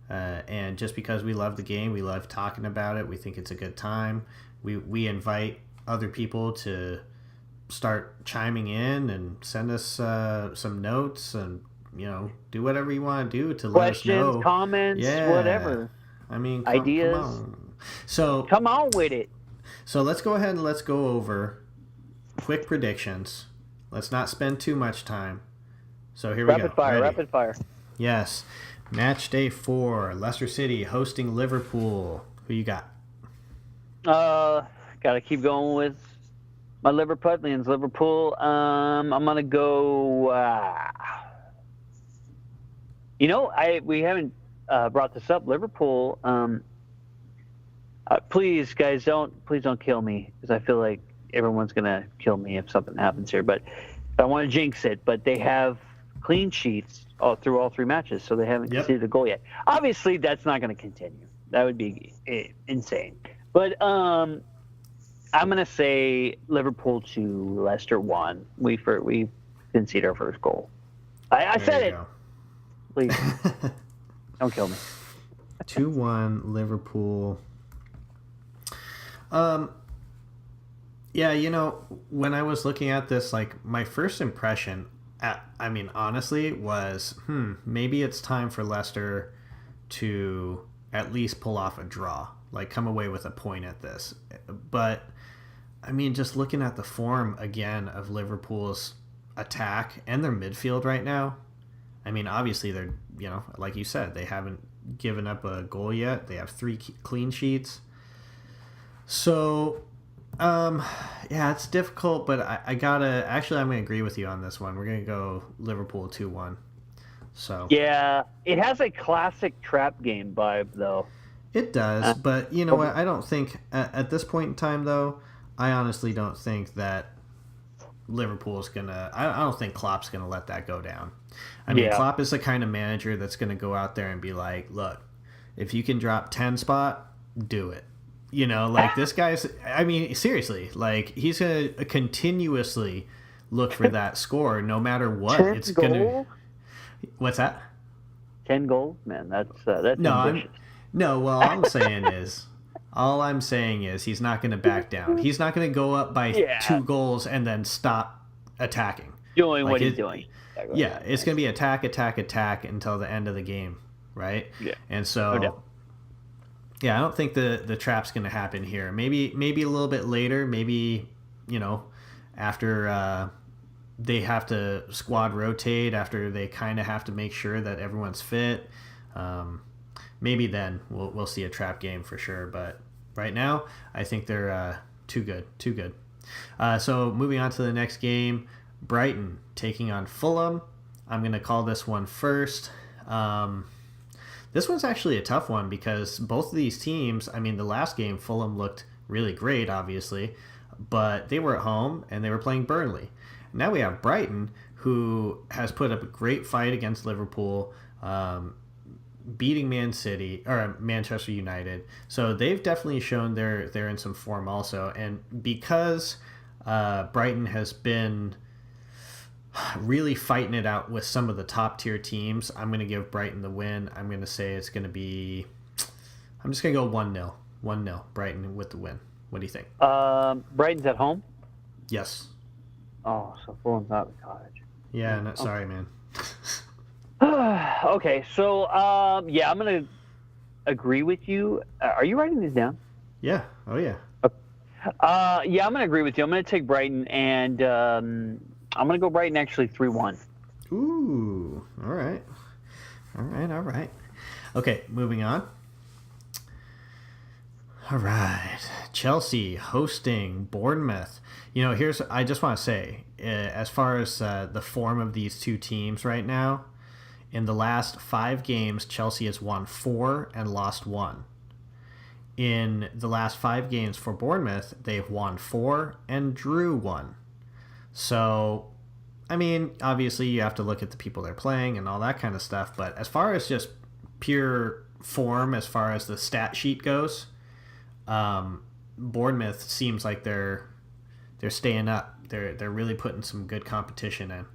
and just because we love the game, we love talking about it, we think it's a good time, we invite other people to start chiming in and send us some notes and do whatever you want to do to let us know. Questions, comments, whatever. I mean, ideas. Come on. So come on with it. So let's go ahead and let's go over quick predictions. Let's not spend too much time. So here we go. Rapid fire. Yes. Match day 4. Leicester City hosting Liverpool. Who you got? Gotta keep going with my Liverpudlians, Liverpool. I'm gonna go. We haven't brought this up. Liverpool. Please, guys, please don't kill me, because I feel like everyone's gonna kill me if something happens here. But I don't want to jinx it. But they have clean sheets through all 3 matches, so they haven't conceded a goal yet. Obviously, that's not going to continue. That would be insane. But I'm going to say Liverpool 2, Leicester 1. We concede our first goal. I said it. Go. Please, don't kill me. 2-1 Liverpool. Yeah, when I was looking at this, like, my first impression, honestly, was, maybe it's time for Leicester to at least pull off a draw, like come away with a point at this. But, just looking at the form, again, of Liverpool's attack and their midfield right now, obviously they're, like you said, they haven't given up a goal yet. They have 3 clean sheets. So, it's difficult, but I'm going to agree with you on this one. We're going to go Liverpool 2-1. So. Yeah, it has a classic trap game vibe, though. It does, but you know what? I don't think, at this point in time, though, I honestly don't think that Liverpool's going to, I don't think Klopp's going to let that go down. Klopp is the kind of manager that's going to go out there and be like, look, if you can drop 10 spot, do it. This guy's, seriously, like, he's going to continuously look for that score no matter what. It's going to. What's that? 10 goals? Man, that's ambitious. Well, all I'm saying is he's not going to back down. He's not going to go up by 2 goals and then stop attacking. Doing what he's doing. Yeah, it's going to be attack until the end of the game, right? Yeah. And so. Yeah, I don't think the trap's going to happen here. Maybe a little bit later. Maybe, after they have to squad rotate, after they kind of have to make sure that everyone's fit. Maybe then we'll see a trap game for sure. But right now, I think they're too good. So moving on to the next game, Brighton taking on Fulham. I'm going to call this one first. This one's actually a tough one because both of these teams, the last game, Fulham looked really great, obviously, but they were at home and they were playing Burnley. Now we have Brighton, who has put up a great fight against Liverpool, beating Manchester United. So they've definitely shown they're in some form also. And because Brighton has been really fighting it out with some of the top tier teams, I'm going to give Brighton the win. I'm going to say it's going to be I'm just going to go 1-0. 1-0. Brighton with the win. What do you think? Brighton's at home? Yes. Oh, so Fulham's not the Cottage. Yeah, no, sorry, man. Okay, so, yeah, I'm going to agree with you. Are you writing these down? Yeah. Oh, yeah. Yeah, I'm going to agree with you. I'm going to take Brighton, and I'm going to go Brighton actually 3-1. Ooh. All right. All right. Okay, moving on. All right. Chelsea hosting Bournemouth. I just want to say, as far as the form of these two teams right now, in the last 5 games, Chelsea has won 4 and lost 1. In the last 5 games for Bournemouth, they've won 4 and drew 1. So, I mean, obviously you have to look at the people they're playing and all that kind of stuff, but as far as just pure form, as far as the stat sheet goes, Bournemouth seems like they're staying up. They're really putting some good competition in.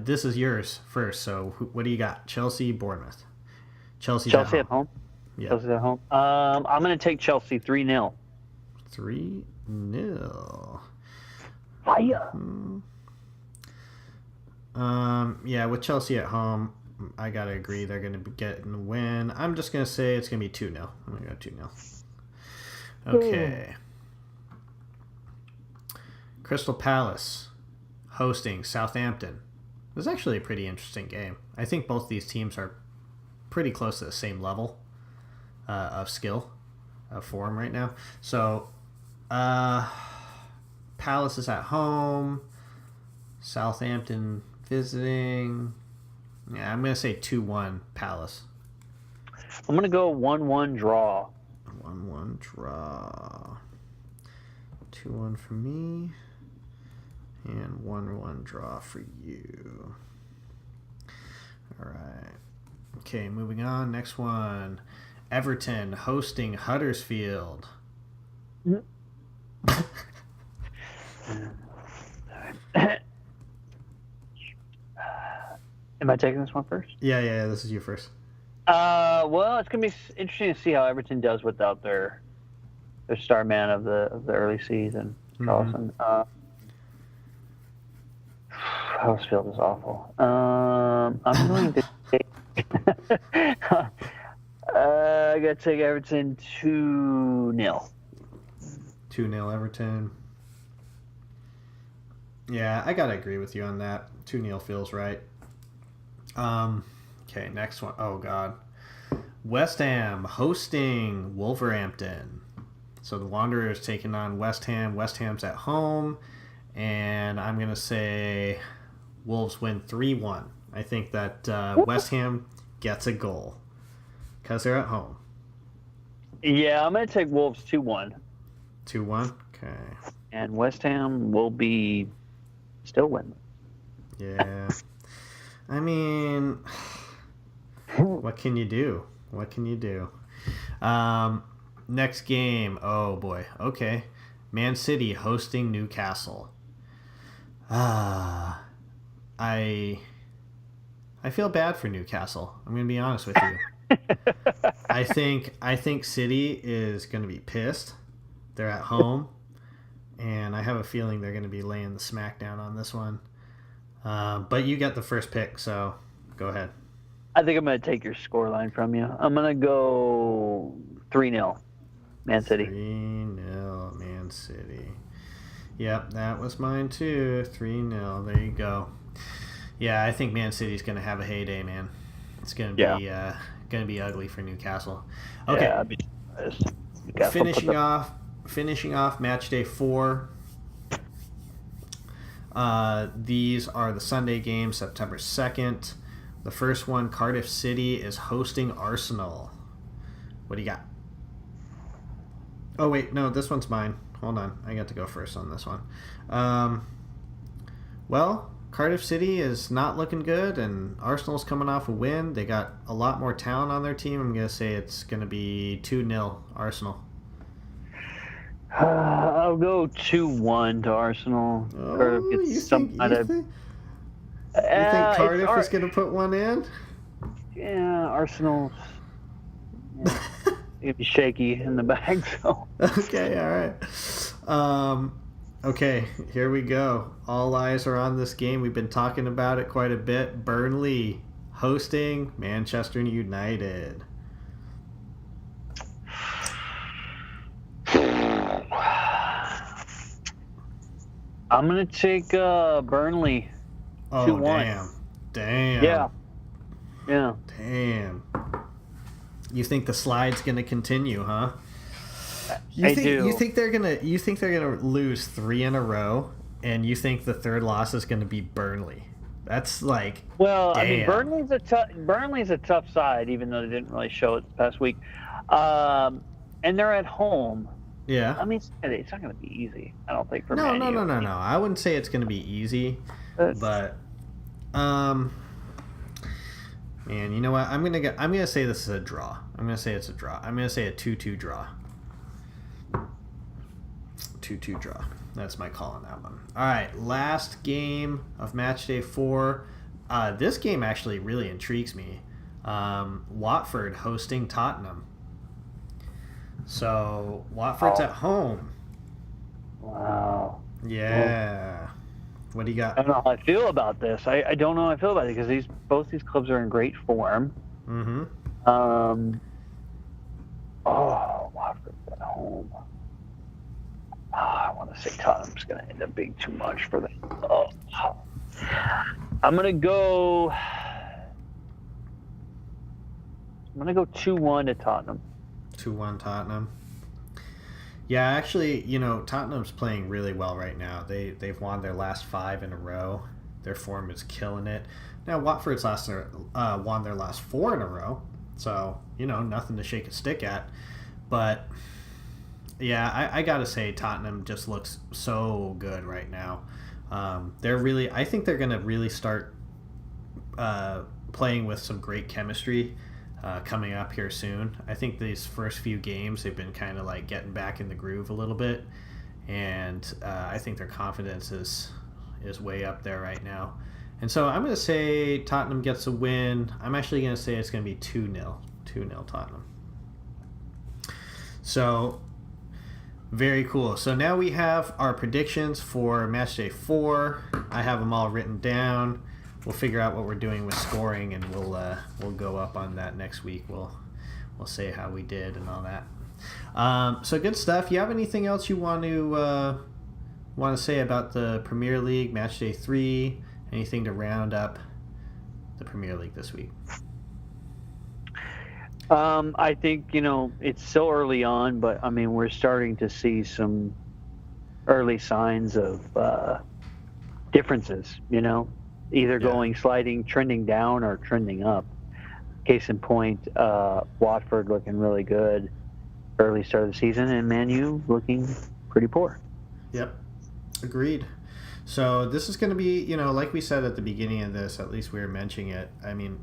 This is yours first. So what do you got? Chelsea, Bournemouth. Chelsea at home. Yeah. Chelsea's at home. I'm going to take Chelsea 3-0. 3-0. Fire. Yeah, with Chelsea at home, I gotta agree they're gonna be getting the win. I'm just gonna say it's gonna be 2-0. I'm gonna go 2-0. Okay. Crystal Palace hosting Southampton. It was actually a pretty interesting game. I think both these teams are pretty close to the same level of skill, of form right now. So, Palace is at home. Southampton visiting. Yeah, I'm going to say 2-1 Palace. I'm going to go 1-1 draw. 1-1 draw. 2-1 for me. And 1-1 draw for you. All right. Okay, moving on. Next one. Everton hosting Huddersfield. Am I taking this one first? Yeah, this is you first. Well, it's gonna be interesting to see how Everton does without their star man of the early season, Carlson. Huddersfield is awful. I'm going to take. I gotta take Everton 2-0. 2-0 Everton. Yeah, I gotta agree with you on that. 2-0 feels right. Okay, next one. Oh, God. West Ham hosting Wolverhampton. So the Wanderers taking on West Ham. West Ham's at home. And I'm going to say Wolves win 3-1. I think that West Ham gets a goal because they're at home. Yeah, I'm going to take Wolves 2-1. 2-1? Okay. And West Ham will be still winning. Yeah. I mean, what can you do? Next game. Oh, boy. Okay. Man City hosting Newcastle. I feel bad for Newcastle. I'm going to be honest with you. I think City is going to be pissed. They're at home. And I have a feeling they're going to be laying the smackdown on this one. But you got the first pick, so go ahead. I think I'm going to take your scoreline from you. I'm going to go 3-0, Man City. 3-0, Man City. Yep, that was mine too. 3-0. There you go. Yeah, I think Man City's going to have a heyday, man. It's going to be ugly for Newcastle. Okay. Yeah, finishing off match day 4. These are the Sunday games, September 2nd. The first one, Cardiff City is hosting Arsenal. What do you got? Oh, wait, no, this one's mine. Hold on, I got to go first on this one. Well, Cardiff City is not looking good, and Arsenal's coming off a win. They got a lot more talent on their team. I'm going to say it's going to be 2-0 Arsenal. I'll go 2-1 to Arsenal. Oh, you think Cardiff is going to put one in? Yeah, Arsenal. Yeah. gonna be shaky in the bag. So Okay, all right. Okay, here we go. All eyes are on this game. We've been talking about it quite a bit. Burnley hosting Manchester United. I'm gonna take Burnley. Oh, 2-1. Damn. Yeah. Damn. You think the slide's gonna continue, huh? I do. You think they're gonna lose 3 in a row, and you think the third loss is gonna be Burnley? That's like, Well, damn. I mean, Burnley's a tough side, even though they didn't really show it this past week. And they're at home. Yeah. I mean, it's not going to be easy. I don't think for No. Man U. No. I wouldn't say it's gonna be easy, but man, you know what? I'm gonna say this is a draw. I'm gonna say it's a draw. I'm gonna say a 2-2 draw. 2-2 draw. That's my call on that one. All right, last game of match day 4. This game actually really intrigues me. Watford hosting Tottenham. So Watford's at home. Wow. Yeah. What do you got? I don't know how I feel about this. I don't know how I feel about it because both these clubs are in great form. Mm-hmm. Watford's at home. I want to say Tottenham's going to end up being too much for them. I'm going to go 2-1 to Tottenham. 2-1 Tottenham. Yeah, actually, Tottenham's playing really well right now. They've won their last 5 in a row. Their form is killing it. Now Watford's won their last 4 in a row, so nothing to shake a stick at. But yeah, I gotta say Tottenham just looks so good right now. I think they're gonna really start playing with some great chemistry coming up here soon. I think these first few games they've been kind of like getting back in the groove a little bit, and I think their confidence is way up there right now. And so I'm going to say Tottenham gets a win. I'm actually going to say it's going to be 2-0. 2-0 Tottenham. So very cool. So now we have our predictions for match day 4. I have them all written down. We'll figure out what we're doing with scoring, and we'll go up on that next week. We'll say how we did and all that. So good stuff. You have anything else you want to say about the Premier League match day 3? Anything to round up the Premier League this week? I think it's so early on, but I mean we're starting to see some early signs of differences. Either going sliding, trending down, or trending up. Case in point, Watford looking really good early start of the season, and Man U looking pretty poor. Yep, agreed. So this is going to be, like we said at the beginning of this, at least we were mentioning it. I mean,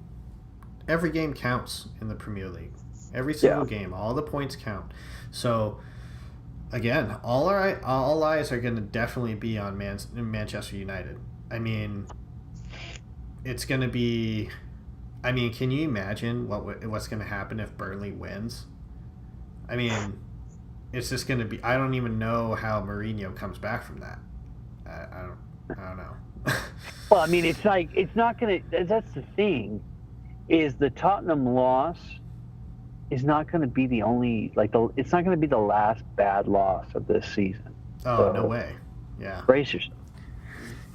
every game counts in the Premier League. Every single game, all the points count. So again, all eyes are going to definitely be on Manchester United. I mean, it's going to be. I mean, can you imagine what's going to happen if Burnley wins? I mean, it's just going to be. I don't even know how Mourinho comes back from that. I don't know. Well, I mean, it's not going to. That's the thing, is the Tottenham loss is not going to be the only it's not going to be the last bad loss of this season. Oh, so, no way. Yeah. Brace yourself.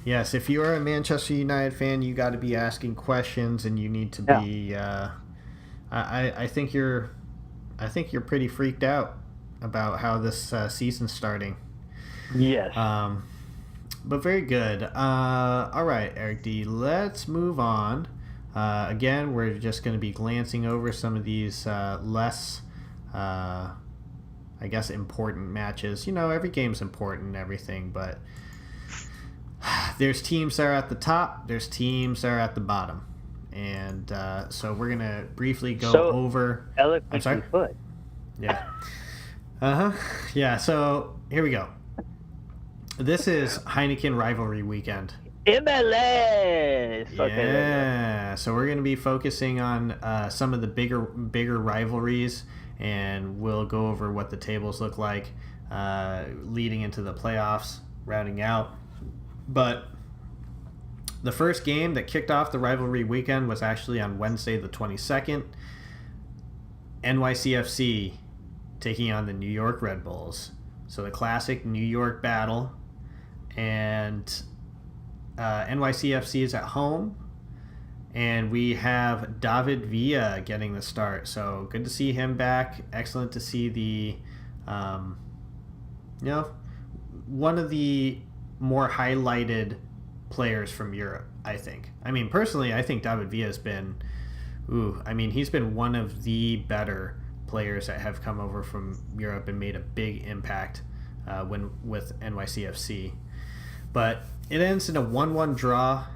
Yes, if you are a Manchester United fan, you got to be asking questions, and you need to be. I think you're pretty freaked out about how this season's starting. Yes. But very good. All right, Eric D. Let's move on. Again, we're just going to be glancing over some of these less, I guess, important matches. Every game's important and everything, but there's teams that are at the top, there's teams that are at the bottom. And so we're going to briefly go over... Eloquently put. Yeah. Yeah, so here we go. This is Heineken Rivalry Weekend. MLS! Yeah, okay, so we're going to be focusing on some of the bigger rivalries and we'll go over what the tables look like leading into the playoffs, rounding out. But the first game that kicked off the rivalry weekend was actually on Wednesday the 22nd. NYCFC taking on the New York Red Bulls. So the classic New York battle. And NYCFC is at home. And we have David Villa getting the start. So good to see him back. Excellent to see the, one of the more highlighted players from Europe, I think. I mean, personally, I think David Villa has been, he's been one of the better players that have come over from Europe and made a big impact with NYCFC. But it ends in a 1-1 draw.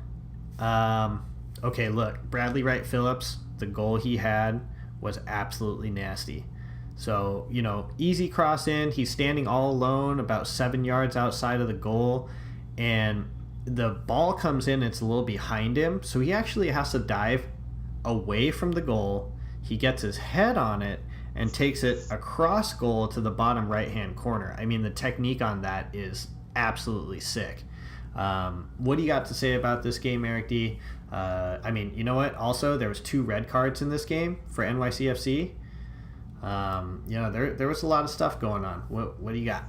Okay, look, Bradley Wright Phillips, the goal he had was absolutely nasty. So, easy cross in. He's standing all alone about 7 yards outside of the goal, and the ball comes in, it's a little behind him, so he actually has to dive away from the goal. He gets his head on it and takes it across goal to the bottom right-hand corner. I mean, the technique on that is absolutely sick. What do you got to say about this game, Eric D? You know what? Also, there was 2 red cards in this game for NYCFC. There was a lot of stuff going on. What do you got?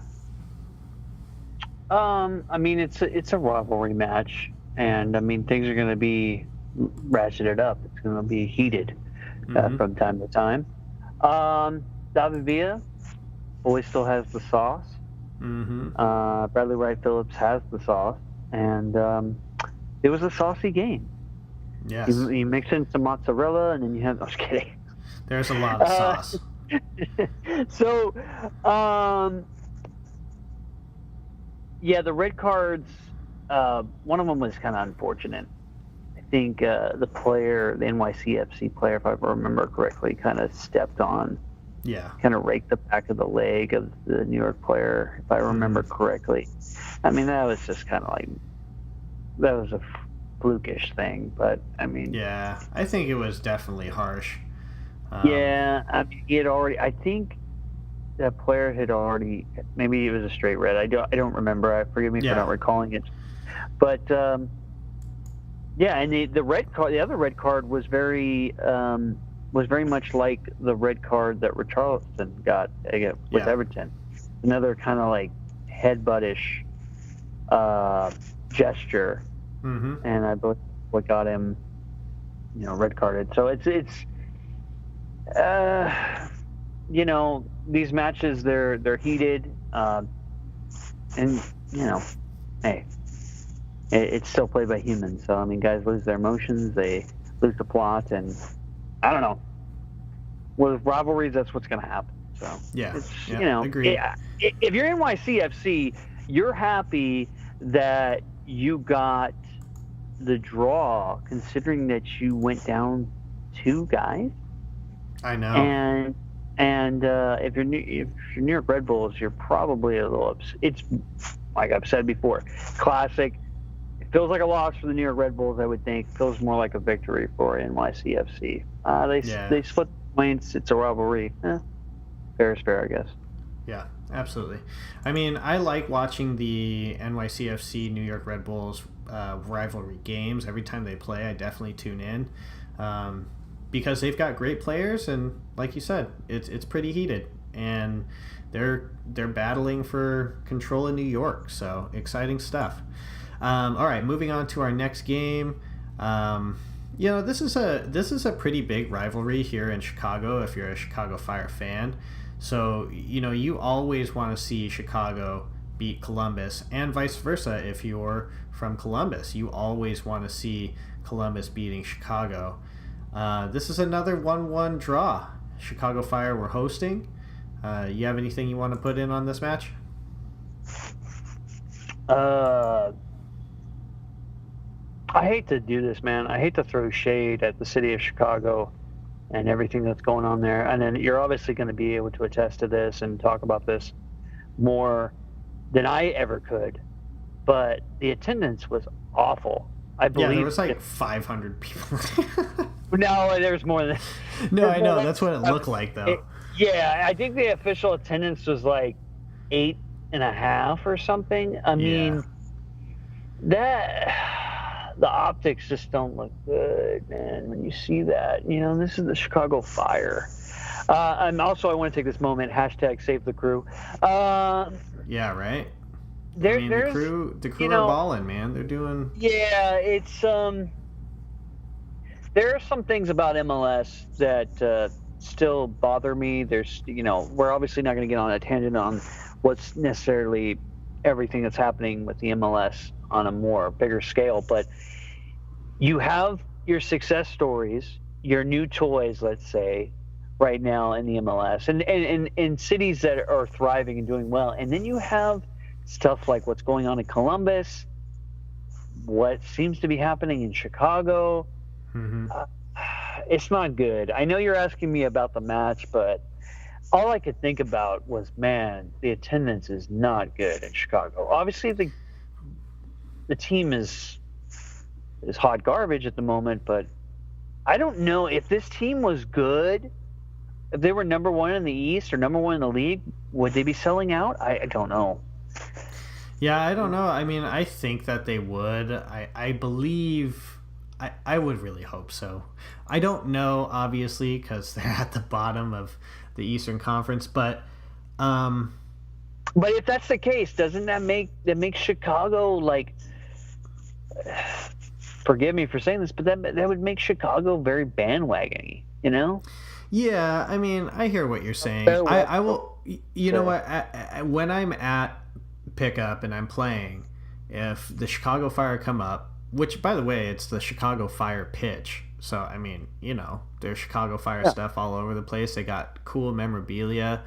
It's a rivalry match, and things are going to be ratcheted up. It's going to be heated from time to time. David Villa always still has the sauce. Bradley Wright Phillips has the sauce, and it was a saucy game. Yes. You mix in some mozzarella, and then you have. I was kidding. There's a lot of sauce. So, the red cards. One of them was kind of unfortunate. I think the NYCFC player, if I remember correctly, kind of stepped on. Yeah. Kind of raked the back of the leg of the New York player, if I remember correctly. That was just kind of that was a flukish thing, but Yeah, I think it was definitely harsh. He had already. I think that player had already. Maybe it was a straight red. I don't remember. Forgive me for not recalling it. But and the red card. The other red card was very much like the red card that Richarlison got with Everton. Another kind of headbuttish gesture, and I believe what got him, red carded. So it's these matches they're heated, and hey, it's still played by humans. So guys lose their emotions, they lose the plot, and I don't know. With rivalries, that's what's going to happen. So agreed. If you're NYCFC, you're happy that you got the draw, considering that you went down 2 guys. I know. And if you're New York Red Bulls, you're probably a little upset. It's like I've said before, classic. It feels like a loss for the New York Red Bulls. I would think feels more like a victory for NYCFC. They split points. It's a rivalry. Fair is fair, I guess. Yeah, absolutely. I like watching the NYCFC New York Red Bulls rivalry games. Every time they play, I definitely tune in. Because they've got great players, and like you said, it's pretty heated, and they're battling for control in New York. So exciting stuff. All right, moving on to our next game. This is a pretty big rivalry here in Chicago. If you're a Chicago Fire fan, so you always want to see Chicago beat Columbus, and vice versa. If you're from Columbus, you always want to see Columbus beating Chicago. This is another 1-1 draw. Chicago Fire were hosting. You have anything you want to put in on this match? I hate to do this, man. I hate to throw shade at the city of Chicago and everything that's going on there. And then you're obviously going to be able to attest to this and talk about this more than I ever could. But the attendance was awful. I believe there was 500 people. No, there's more than. No, I know. That's what it looked like, though. Yeah, I think the official attendance was like 8.5 or something. I mean, that the optics just don't look good, man. When you see that, this is the Chicago Fire. And also, I want to take this moment. # save the crew. Yeah, right. There, I mean, there's, the crew are balling, man. They're doing. Yeah, it's there are some things about MLS that still bother me. There's, we're obviously not going to get on a tangent on what's necessarily everything that's happening with the MLS on a more bigger scale, but you have your success stories, your new toys, let's say, right now in the MLS, and in cities that are thriving and doing well, and then you have stuff like what's going on in Columbus, what seems to be happening in Chicago. Mm-hmm. It's not good. I know you're asking me about the match, but all I could think about was, man, the attendance is not good in Chicago. Obviously, the team is hot garbage at the moment, but I don't know if this team was good. If they were number one in the East or number one in the league, would they be selling out? I don't know. Yeah, I don't know. I mean, I think that they would. I believe. I would really hope so. I don't know, obviously, because they're at the bottom of the Eastern Conference, but if that's the case, doesn't that make Chicago like? Forgive me for saying this, but that would make Chicago very bandwagony, Yeah, I mean, I hear what you're saying. I will. You know what? When I'm at pickup and I'm playing, if the Chicago Fire come up. Which, by the way, it's the Chicago Fire pitch. So, I mean, there's Chicago Fire stuff all over the place. They got cool memorabilia.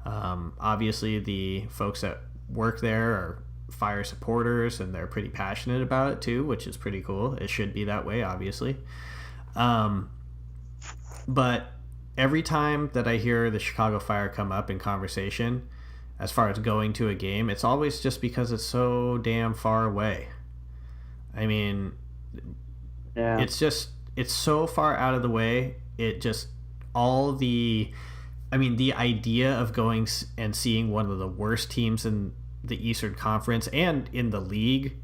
Obviously, the folks that work there are Fire supporters, and they're pretty passionate about it, too, which is pretty cool. It should be that way, obviously. But every time that I hear the Chicago Fire come up in conversation, as far as going to a game, it's always just because it's so damn far away. I mean, it's so far out of the way. It just, the idea of going and seeing one of the worst teams in the Eastern Conference and in the league,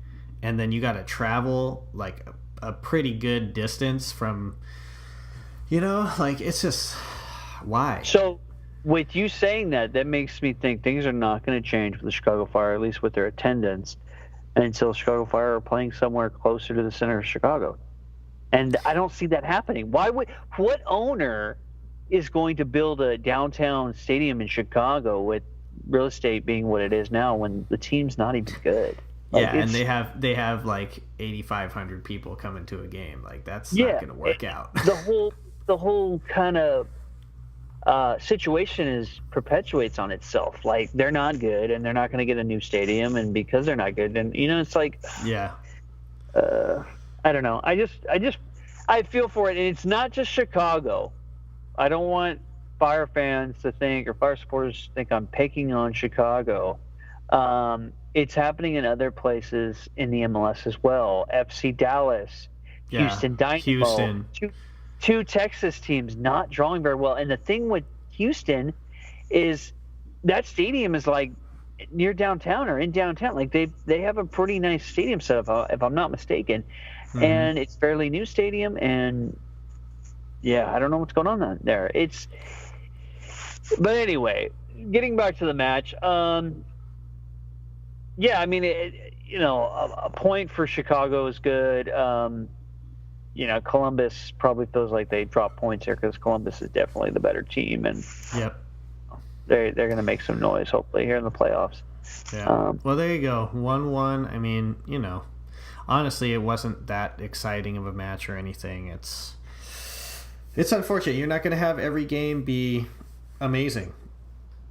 and then you got to travel like a pretty good distance from, it's just, why? So with you saying that makes me think things are not going to change with the Chicago Fire, at least with their attendance, until Chicago Fire are playing somewhere closer to the center of Chicago. And I don't see that happening. What owner is going to build a downtown stadium in Chicago with real estate being what it is now when the team's not even good? And they have like 8,500 people coming to a game. Like, that's not going to work out. The whole kind of situation perpetuates on itself. Like, they're not good, and they're not going to get a new stadium, and because they're not good, then it's like, I don't know. I feel for it, and it's not just Chicago. I don't want Fire fans to think, or Fire supporters to think, I'm picking on Chicago. It's happening in other places in the MLS as well. FC Dallas, Houston Dynamo, two Texas teams not drawing very well. And the thing with Houston is that stadium is like near downtown or in downtown. Like they have a pretty nice stadium set up, if I'm not mistaken. Mm-hmm. And it's a fairly new stadium. And yeah, I don't know what's going on there. But anyway, getting back to the match. Yeah, I mean, a point for Chicago is good. Columbus probably feels like they drop points here because Columbus is definitely the better team, and they're going to make some noise hopefully here in the playoffs. Yeah. Well, there you go, 1-1. I mean, honestly, it wasn't that exciting of a match or anything. It's unfortunate. You're not going to have every game be amazing.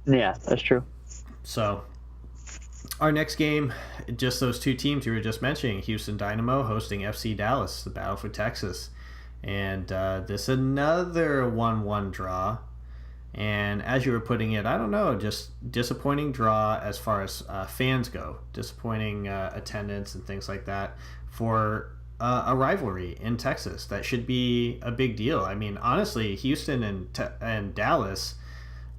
Yeah, that's true. So, our next game, just those two teams you were just mentioning, Houston Dynamo hosting FC Dallas, the battle for Texas. And this is another 1-1 draw. And as you were putting it, I don't know, just disappointing draw as far as fans go. Disappointing attendance and things like that for a rivalry in Texas. That should be a big deal. I mean, honestly, Houston and Dallas,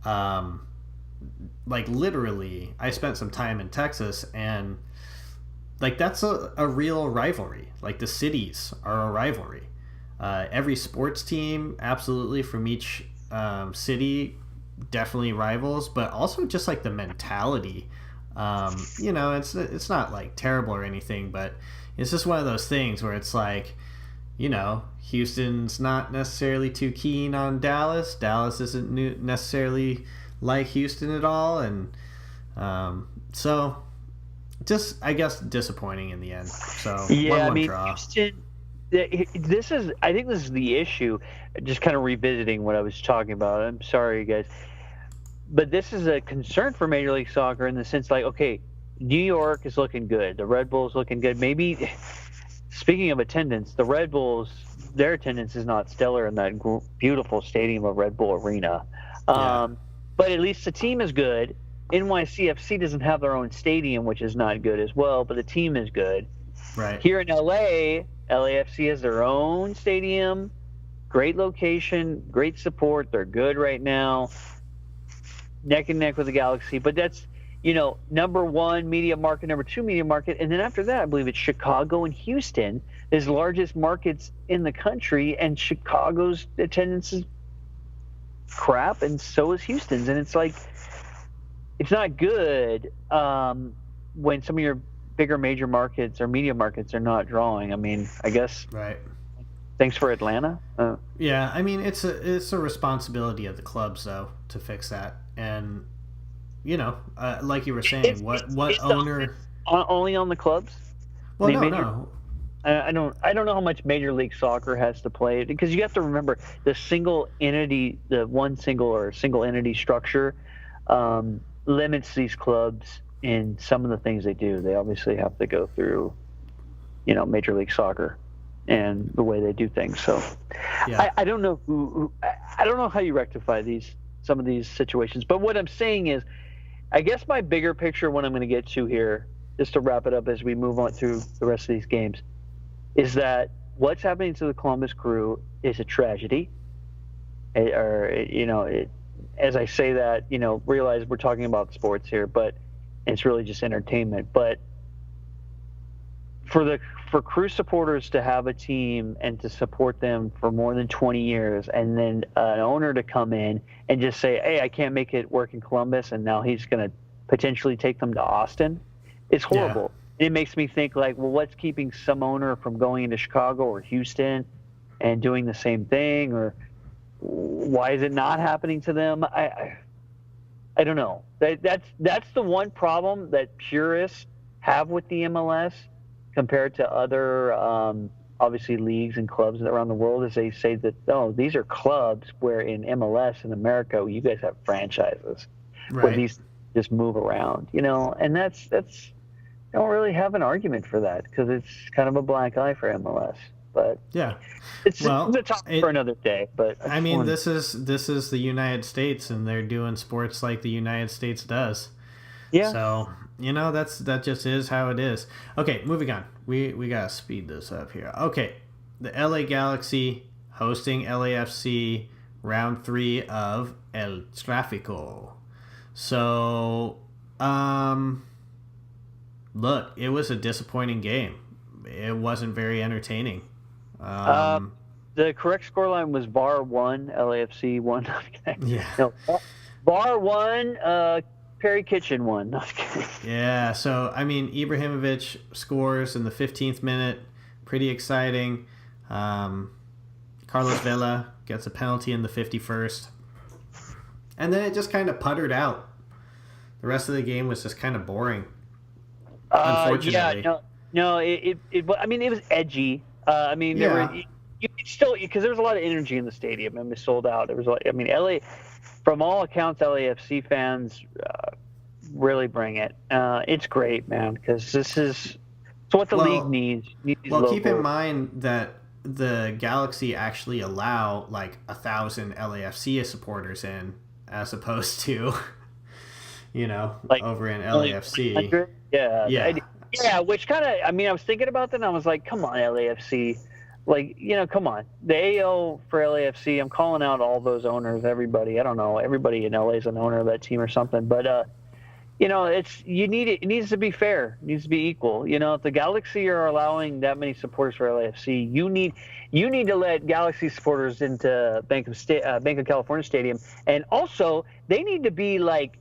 Like literally, I spent some time in Texas, and like that's a real rivalry. Like the cities are a rivalry. Every sports team, absolutely, from each city, definitely rivals, but also just like the mentality. It's not like terrible or anything, but it's just one of those things where it's like, Houston's not necessarily too keen on Dallas. Dallas isn't necessarily like Houston at all, and so just, I guess, disappointing in the end. So yeah, 1-1 draw. Houston. I think this is the issue. Just kind of revisiting what I was talking about. I'm sorry, guys, but this is a concern for Major League Soccer in the sense, like, okay, New York is looking good. The Red Bulls looking good. Maybe, speaking of attendance, the Red Bulls, their attendance is not stellar in that beautiful stadium of Red Bull Arena. But at least the team is good. NYCFC doesn't have their own stadium, which is not good as well, but the team is good. Right. Here in LA, LAFC has their own stadium, great location, great support. They're good right now, neck and neck with the Galaxy. But that's, number one media market, number two media market. And then after that, I believe it's Chicago and Houston, as largest markets in the country. And Chicago's attendance is crap, and so is Houston's. And it's like, it's not good when some of your bigger major markets or media markets are not drawing. I mean, I guess. Right. Thanks for Atlanta. Yeah, I mean, it's a responsibility of the clubs though to fix that, and like you were saying, what owner only on the clubs? Well, no. I don't know how much Major League Soccer has to play, because you have to remember the single entity structure limits these clubs in some of the things they do. They obviously have to go through, Major League Soccer and the way they do things. So yeah. I don't know I don't know how you rectify some of these situations. But what I'm saying is, I guess my bigger picture, what I'm going to get to here, just to wrap it up as we move on through the rest of these games, is that what's happening to the Columbus Crew is a tragedy. As I say that, realize we're talking about sports here, but it's really just entertainment. But for Crew supporters to have a team and to support them for more than 20 years, and then an owner to come in and just say, hey, I can't make it work in Columbus, and now he's going to potentially take them to Austin, it's horrible. Yeah. It makes me think, like, well, what's keeping some owner from going into Chicago or Houston and doing the same thing? Or why is it not happening to them? I don't know. That's the one problem that purists have with the MLS compared to other, obviously, leagues and clubs around the world, is they say that, these are clubs, where in MLS in America, you guys have franchises, right, where these just move around, and that's I don't really have an argument for that, because it's kind of a black eye for MLS. But yeah, it's a topic for another day. But I mean, this is the United States, and they're doing sports like the United States does. Yeah. So that just is how it is. Okay, moving on. We gotta speed this up here. Okay, the LA Galaxy hosting LAFC, round 3 of El Tráfico. So, look, it was a disappointing game. It wasn't very entertaining. The correct scoreline was VAR 1, LAFC 1. Yeah. No, VAR 1, Perry Kitchen 1. Yeah, so, I mean, Ibrahimovic scores in the 15th minute. Pretty exciting. Carlos Vela gets a penalty in the 51st. And then it just kind of puttered out. The rest of the game was just kind of boring. Unfortunately. Yeah, it was edgy. There were, you could still, because there was a lot of energy in the stadium, and it was sold out. It was like, LA, from all accounts, LAFC fans really bring it. It's great, man, because it's what the league needs. Keep in mind that the Galaxy actually allow like 1,000 LAFC supporters in, as opposed to, over in LAFC. Yeah, which kind of, I was thinking about that, and I was like, come on, LAFC. Like, come on. The AO for LAFC, I'm calling out all those owners, everybody. I don't know. Everybody in LA is an owner of that team or something. But, it needs to be fair. It needs to be equal. If the Galaxy are allowing that many supporters for LAFC, you need to let Galaxy supporters into Bank of California Stadium. And also, they need to be, like,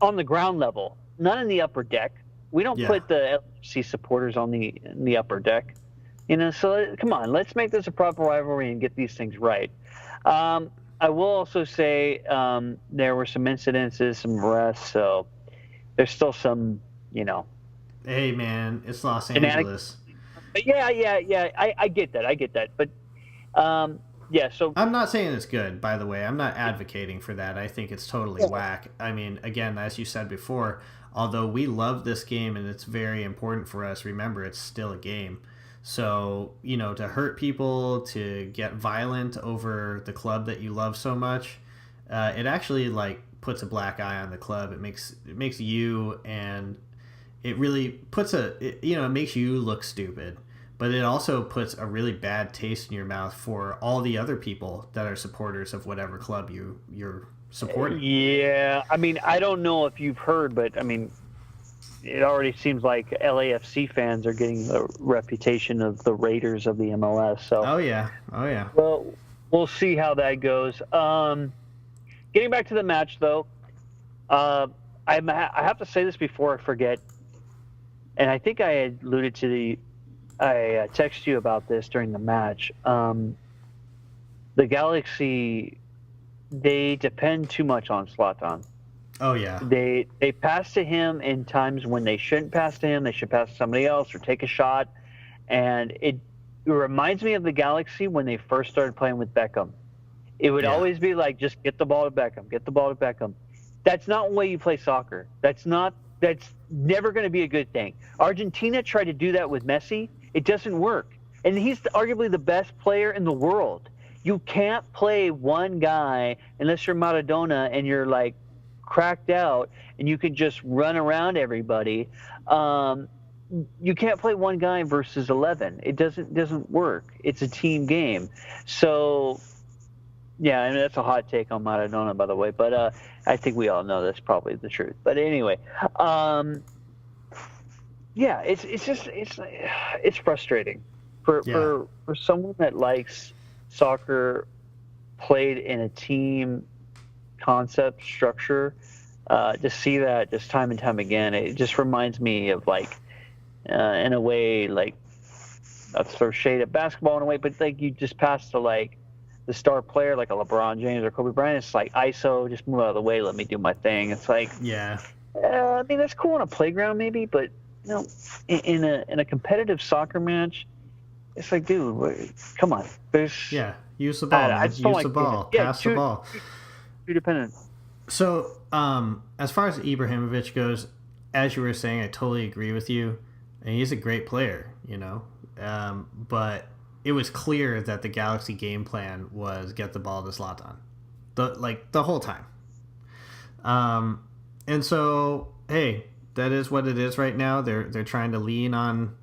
on the ground level, not in the upper deck. We don't put the LAFC supporters on the upper deck. So come on, let's make this a proper rivalry and get these things right. I will also say there were some incidences, some arrests, so there's still some, Hey, man, it's Los Angeles. Yeah, I get that. But, so... I'm not saying it's good, by the way. I'm not advocating for that. I think it's totally whack. I mean, again, as you said before, although we love this game and it's very important for us, remember, it's still a game. So, to hurt people, to get violent over the club that you love so much, it actually, like, puts a black eye on the club. It makes you, and it really puts it makes you look stupid. But it also puts a really bad taste in your mouth for all the other people that are supporters of whatever club you're supporting. Yeah, I mean, I don't know if you've heard, but, I mean, it already seems like LAFC fans are getting the reputation of the Raiders of the MLS. So, oh yeah. Well, we'll see how that goes. Getting back to the match, though, I have to say this before I forget, and I think I had alluded to I texted you about this during the match. The Galaxy, they depend too much on Zlatan. Oh yeah. They pass to him in times when they shouldn't pass to him. They should pass to somebody else or take a shot. And it reminds me of the Galaxy when they first started playing with Beckham. It would always be like, just get the ball to Beckham, get the ball to Beckham. That's not the way you play soccer. That's never going to be a good thing. Argentina tried to do that with Messi. It doesn't work. And he's arguably the best player in the world. You can't play one guy unless you're Maradona and you're, like, cracked out and you can just run around everybody. You can't play one guy versus 11. It doesn't work. It's a team game. So, yeah, I mean, that's a hot take on Maradona, by the way, but I think we all know that's probably the truth. But anyway, yeah, it's frustrating for someone that likes soccer played in a team concept structure, to see that just time and time again. It just reminds me of, like, in a way, like, not to throw shade at basketball in a way, but, like, you just pass to, like, the star player, like a LeBron James or Kobe Bryant. It's like, ISO, just move out of the way, let me do my thing. It's like, I mean, that's cool on a playground maybe, but, in a competitive soccer match, it's like, dude, come on. Use the ball. Use the ball. Pass the ball. Too dependent. So, as far as Ibrahimovic goes, as you were saying, I totally agree with you. And he's a great player, but it was clear that the Galaxy game plan was get the ball to Zlatan, the whole time. And so, hey, that is what it is right now. They're trying to lean on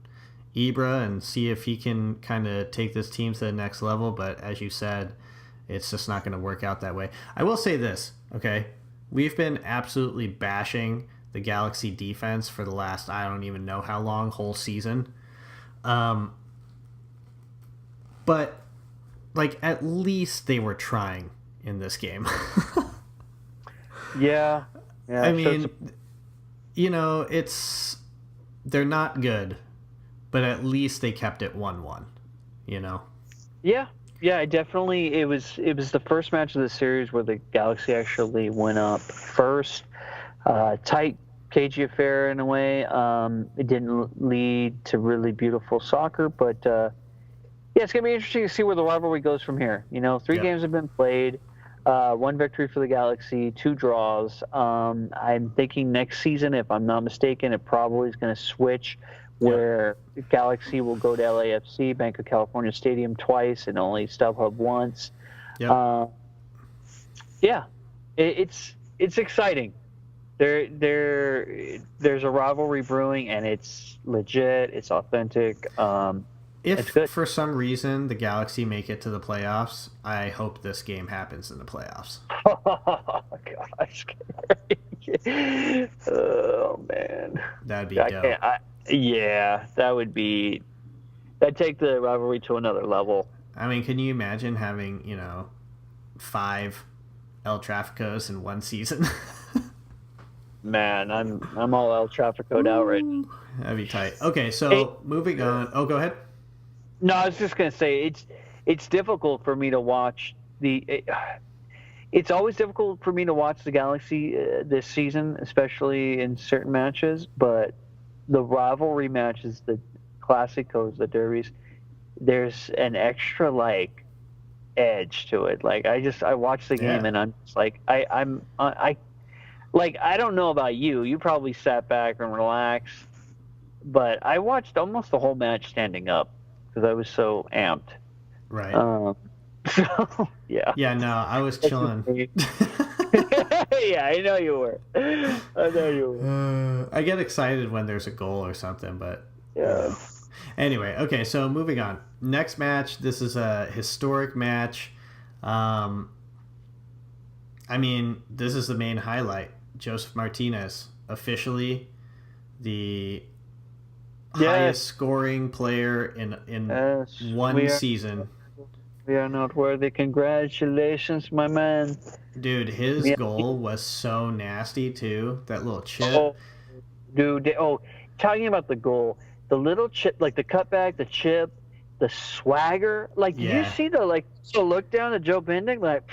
Ibra and see if he can kind of take this team to the next level. But as you said, it's just not going to work out that way. I will say this, okay? We've been absolutely bashing the Galaxy defense for the last, I don't even know how long, whole season. But, like, at least they were trying in this game. Yeah. I mean, they're not good, but at least they kept it 1-1, Yeah, definitely. It was the first match of the series where the Galaxy actually went up first. Tight, cagey affair in a way. It didn't lead to really beautiful soccer, but it's going to be interesting to see where the rivalry goes from here. 3 games have been played. 1 victory for the Galaxy, 2 draws. I'm thinking next season, if I'm not mistaken, it probably is going to switch where Galaxy will go to LAFC, Bank of California Stadium twice, and only StubHub once. It's exciting. There's a rivalry brewing, and it's legit. It's authentic. If good. for some reason the Galaxy make it to the playoffs, I hope this game happens in the playoffs. Oh gosh. Oh man. That'd be dope. Yeah, that'd take the rivalry to another level. I mean, can you imagine having, 5 El Traficos in one season? Man, I'm all El Trafico'd out right now. That'd be tight. Okay, so moving on. Oh, go ahead. No, I was just gonna say it's difficult for me to watch it's always difficult for me to watch the Galaxy this season, especially in certain matches. But the rivalry matches, the Clásicos, the derbies, there's an extra edge to it. Like I watch the game and I'm just like I don't know about you. You probably sat back and relaxed, but I watched almost the whole match standing up because I was so amped. Right. So yeah. Yeah. No, I was chilling. Yeah, I know you were. I get excited when there's a goal or something, but yeah. Anyway, okay. So moving on. Next match. This is a historic match. I mean, this is the main highlight. Josef Martinez, officially the highest scoring player in one season. We are not worthy. Congratulations, my man. Dude, his goal was so nasty too. That little chip. Oh, dude. Talking about the goal, the little chip, like the cutback, the chip, the swagger. Like, did you see the look down at Joe Bendick? Like,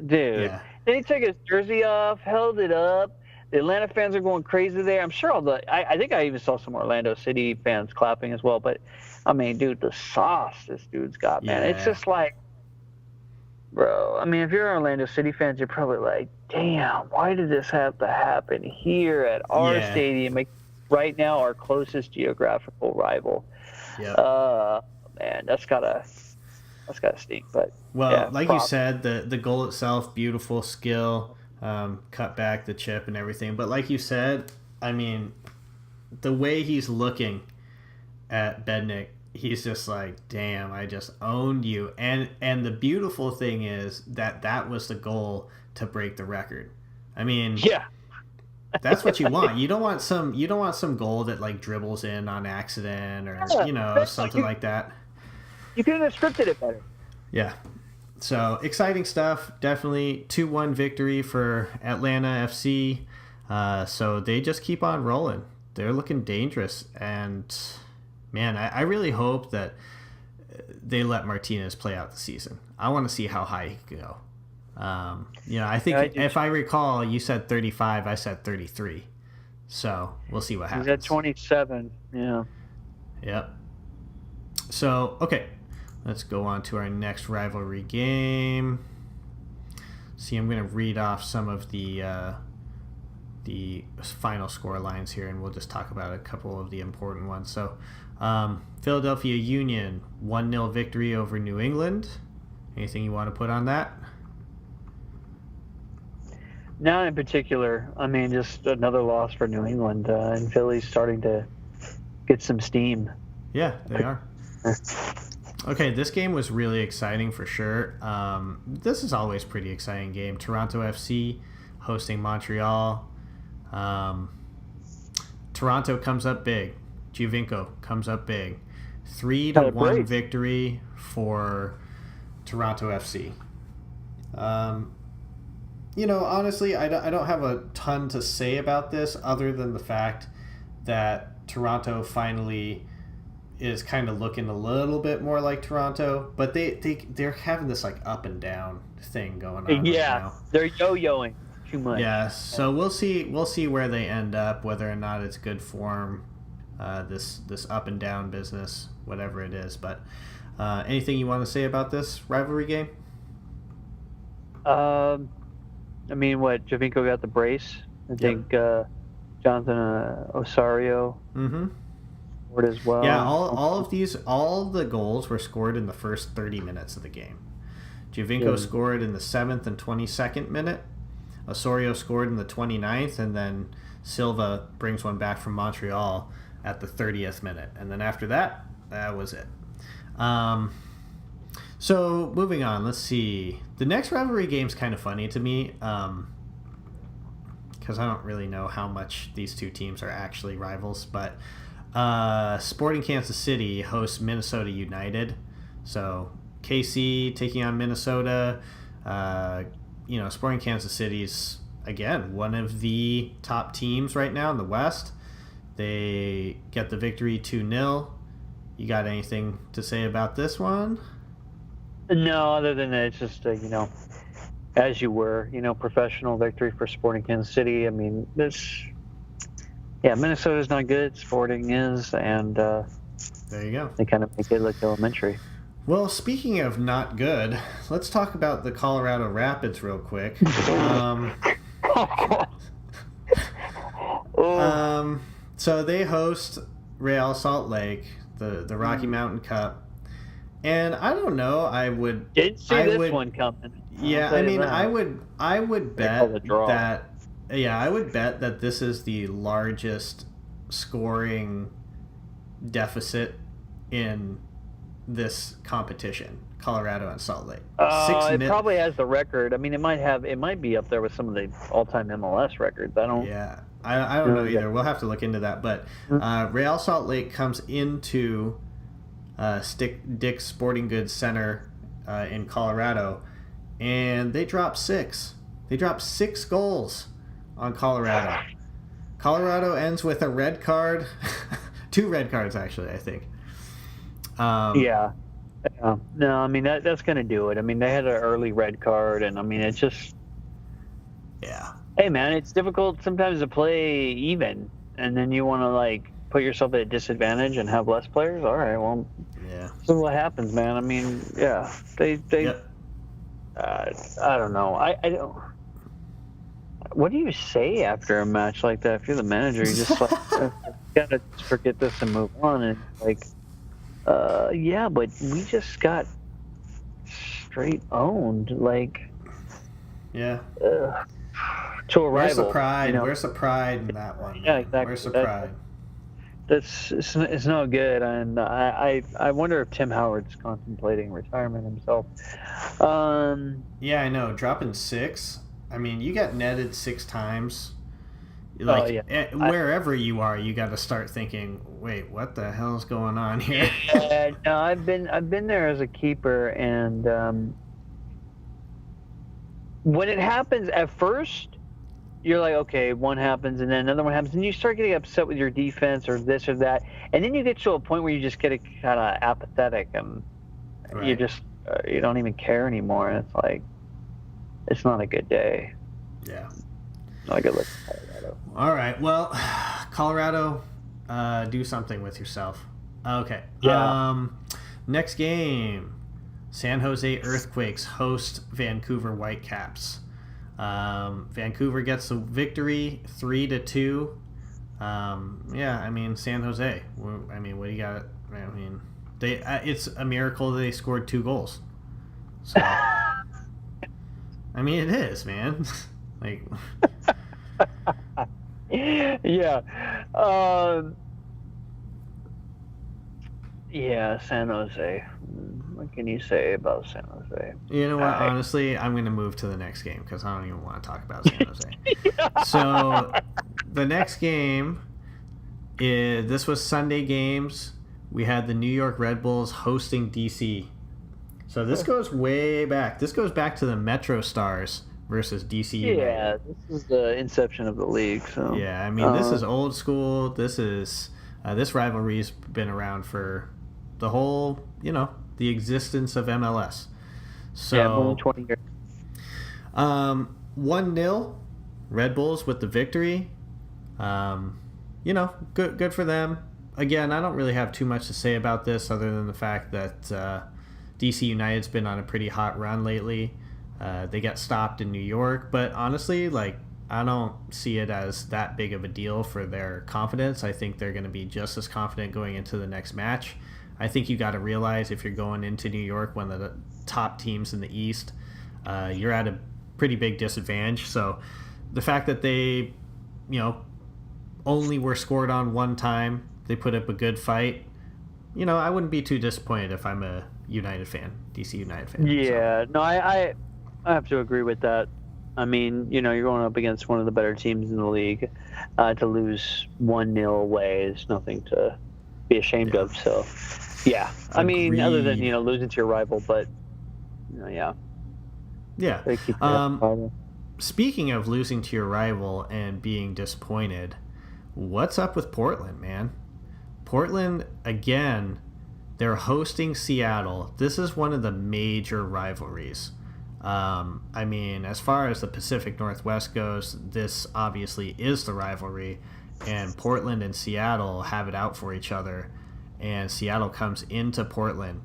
dude. Yeah. Then he took his jersey off, held it up. The Atlanta fans are going crazy there. I'm sure I think I even saw some Orlando City fans clapping as well. But, I mean, dude, the sauce this dude's got, man. Yeah. It's just like, bro, I mean, if you're Orlando City fans, you're probably like, damn, why did this have to happen here at our stadium? Right now, our closest geographical rival. Yeah. Man, that's gotta stink. But you said, the goal itself, beautiful skill, cut back the chip and everything. But like you said, I mean, the way he's looking at Bednick, he's just like, damn, I just owned you. And the beautiful thing is that was the goal to break the record. I mean, that's what you want. You don't want some goal that dribbles in on accident or something like that. You couldn't have scripted it better. Yeah. So exciting stuff. Definitely 2-1 victory for Atlanta FC. So they just keep on rolling. They're looking dangerous. And man, I really hope that they let Martinez play out the season. I want to see how high he can go. I think if I recall, you said 35, I said 33. So we'll see what happens. He's at 27. Yeah. Yep. So, okay. Let's go on to our next rivalry game. See, I'm going to read off some of the final score lines here, and we'll just talk about a couple of the important ones. So, Philadelphia Union, 1-0 victory over New England. Anything you want to put on that? Not in particular. I mean, just another loss for New England, and Philly's starting to get some steam. Yeah, they are. Okay, this game was really exciting for sure. This is always a pretty exciting game. Toronto FC hosting Montreal. Toronto comes up big. Giovinco comes up big. 3-1 victory for Toronto FC. Honestly, I don't have a ton to say about this other than the fact that Toronto finally is kind of looking a little bit more like Toronto, but they're having this up and down thing going on. Yeah, right now. They're yo-yoing too much. Yeah, so we'll see where they end up, whether or not it's good form, this up and down business, whatever it is. But anything you want to say about this rivalry game? I mean, Giovinco got the brace. I think Jonathan Osorio. Mm-hmm. As well. Yeah, all the goals were scored in the first 30 minutes of the game. Giovinco scored in the 7th and 22nd minute. Osorio scored in the 29th, and then Silva brings one back from Montreal at the 30th minute. And then after that, that was it. So moving on, let's see. The next rivalry game's kind of funny to me because I don't really know how much these two teams are actually rivals. But Sporting Kansas City hosts Minnesota United. So KC taking on Minnesota. Sporting Kansas City's, again, one of the top teams right now in the West. They get the victory 2-0. You got anything to say about this one? No, other than that, it's just, as you were, professional victory for Sporting Kansas City. I mean, Minnesota's not good. Sporting is, and there you go. They kind of make it look elementary. Well, speaking of not good, let's talk about the Colorado Rapids real quick. So they host Real Salt Lake, the Rocky Mountain Cup. And I don't know. I would didn't see this one coming. Yeah, I mean, I would bet that. Yeah, I would bet that this is the largest scoring deficit in this competition. Colorado and Salt Lake. It probably has the record. I mean, it might be up there with some of the all-time MLS records. I don't know either. We'll have to look into that. But Real Salt Lake comes into Dick's Sporting Goods Center in Colorado, and they drop 6. They drop 6 goals on Colorado. Colorado ends with a red card. 2 red cards, actually, I think. Yeah. No, I mean, that's going to do it. I mean, they had an early red card, and I mean, it's just... Yeah. Hey, man, it's difficult sometimes to play even, and then you want to, put yourself at a disadvantage and have less players? All right, well, yeah. This is what happens, man. I mean, yeah, they Yep. I don't know. I don't... What do you say after a match like that? If you're the manager, you just gotta forget this and move on. And yeah, but we just got straight owned. Yeah. To a rival. Where's the pride? Where's the pride in that one? Yeah, exactly. Where's the pride? It's no good, and I wonder if Tim Howard's contemplating retirement himself. Yeah, I know. Dropping 6. I mean, you got netted 6 times. Wherever you are, you got to start thinking, wait, what the hell's going on here? Yeah, no, I've been there as a keeper, and when it happens at first, you're like, okay, one happens, and then another one happens, and you start getting upset with your defense or this or that, and then you get to a point where you just get kind of apathetic, and Right. you just you don't even care anymore, and it's like, it's not a good day. Yeah. Not a good look for Colorado. All right. Well, Colorado, do something with yourself. Okay. Yeah. Next game, San Jose Earthquakes host Vancouver Whitecaps. Vancouver gets the victory 3-2. Yeah, I mean, San Jose. I mean, what do you got? I mean, it's a miracle they scored 2 goals. So, I mean, it is, man. Yeah. Yeah, San Jose. What can you say about San Jose? You know what? Honestly, I'm going to move to the next game because I don't even want to talk about San Jose. So, the next game this was Sunday games. We had the New York Red Bulls hosting DC. So this goes way back. This goes back to the Metro Stars versus DC United. Yeah, this is the inception of the league. So yeah, I mean, this is old school. This is this rivalry's been around for the whole, the existence of MLS. So yeah, more than 20 years. 1-0, Red Bulls with the victory. Good for them. Again, I don't really have too much to say about this other than the fact that DC United's been on a pretty hot run lately. They got stopped in New York, but honestly, I don't see it as that big of a deal for their confidence. I think they're going to be just as confident going into the next match. I think you got to realize if you're going into New York, one of the top teams in the East, you're at a pretty big disadvantage. So the fact that they, only were scored on one time, they put up a good fight. I wouldn't be too disappointed if I'm a United fan, DC United fan. Yeah, so. No, I have to agree with that. I mean, you're going up against one of the better teams in the league. To lose 1-0 away is nothing to be ashamed of. So, yeah. I mean, other than, losing to your rival, but, yeah. Yeah. Speaking of losing to your rival and being disappointed, what's up with Portland, man? Portland, again, they're hosting Seattle. This is one of the major rivalries. I mean, as far as the Pacific Northwest goes, this obviously is the rivalry, and Portland and Seattle have it out for each other, and Seattle comes into Portland,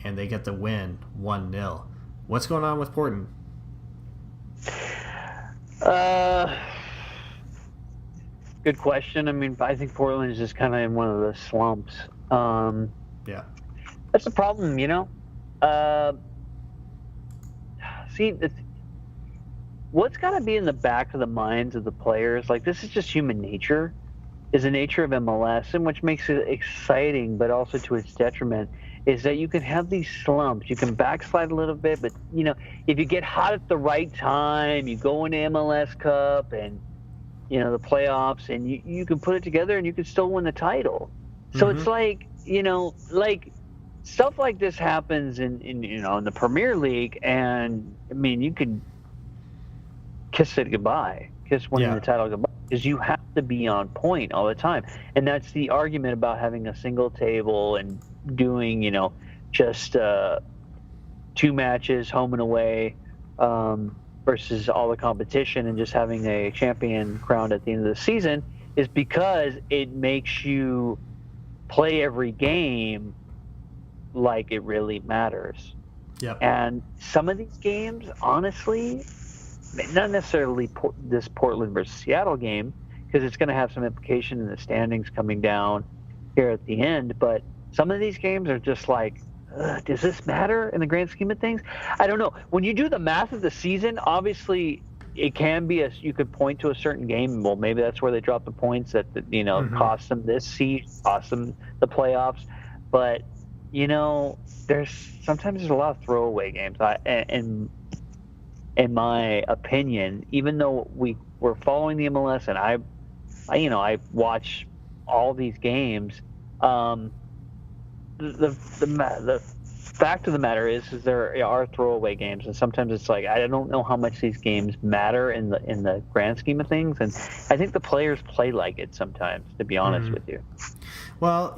and they get the win 1-0. What's going on with Portland? Good question. I mean, I think Portland is just kind of in one of the slumps. Yeah. That's the problem, See, what's got to be in the back of the minds of the players, like this is just human nature, is the nature of MLS, and which makes it exciting, but also to its detriment, is that you can have these slumps. You can backslide a little bit, but, if you get hot at the right time, you go into MLS Cup and, the playoffs, and you can put it together and you can still win the title. So it's like, stuff like this happens in the Premier League, and I mean, you could kiss it goodbye, kiss winning the title goodbye, because you have to be on point all the time. And that's the argument about having a single table and doing, just 2 matches, home and away, versus all the competition and just having a champion crowned at the end of the season, is because it makes you play every game like it really matters. Yep. And some of these games, honestly, not necessarily this Portland versus Seattle game, because it's going to have some implication in the standings coming down here at the end, but some of these games are just like, does this matter in the grand scheme of things? I don't know. When you do the math of the season, obviously it can be you could point to a certain game. Well, maybe that's where they dropped the points that cost them this season, cost them the playoffs. But there's a lot of throwaway games. In my opinion, even though we're following the MLS and I watch all these games, the fact of the matter is there are throwaway games, and sometimes it's like I don't know how much these games matter in the grand scheme of things, and I think the players play like it sometimes, to be honest with you. Well,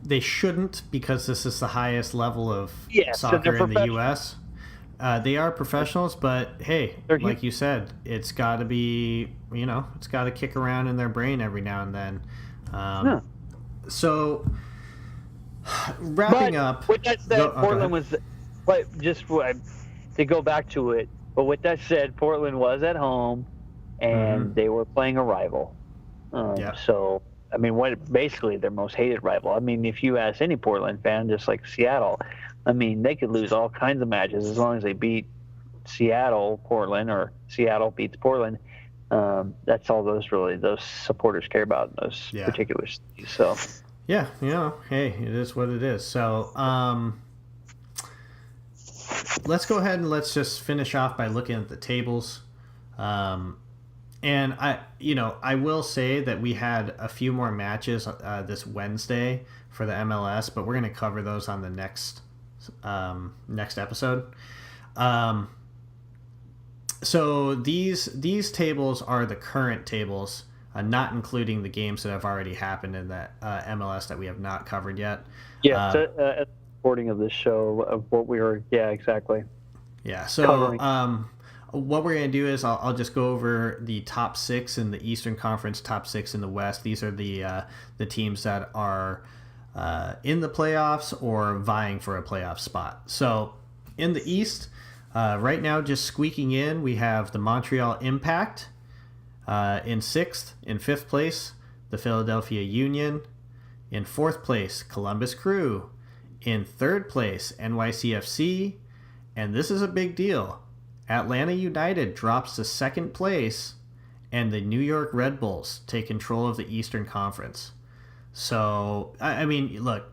they shouldn't, because this is the highest level of soccer in the U.S. They are professionals, but hey, like you said, it's got to be, it's got to kick around in their brain every now and then. So, wrapping up. With that said, Portland was, just to go back to it, but with that said, Portland was at home, and they were playing a rival. So, I mean, basically their most hated rival. I mean, if you ask any Portland fan, just like Seattle, I mean, they could lose all kinds of matches as long as they beat Portland, or Seattle beats Portland. That's all those supporters care about in those particular cities. So, yeah, hey, it is what it is. So, let's go ahead and let's just finish off by looking at the tables. And I will say that we had a few more matches this Wednesday for the MLS, but we're going to cover those on the next episode. So these tables are the current tables, not including the games that have already happened in the MLS that we have not covered yet. Yeah, recording of this show of what we were. Yeah, exactly. Yeah. So what we're going to do is I'll just go over the top 6 in the Eastern Conference, top 6 in the West. These are the teams that are in the playoffs or vying for a playoff spot. So in the East, right now just squeaking in, we have the Montreal Impact in 6th. In 5th place, the Philadelphia Union. In 4th place, Columbus Crew. In 3rd place, NYCFC. And this is a big deal. Atlanta United drops to 2nd place, and the New York Red Bulls take control of the Eastern Conference. So, I mean, look,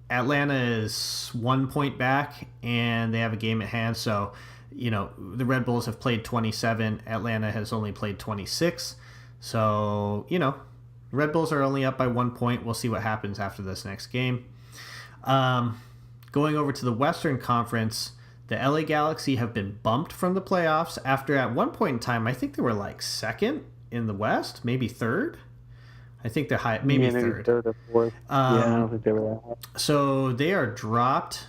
Atlanta is 1 point back, and they have a game at hand. So, the Red Bulls have played 27. Atlanta has only played 26. So, Red Bulls are only up by 1 point. We'll see what happens after this next game. Going over to the Western Conference, the LA Galaxy have been bumped from the playoffs after at one point in time, I think they were like second in the West, maybe third. I think they're high, maybe third or fourth. I don't think they were that high. So they are dropped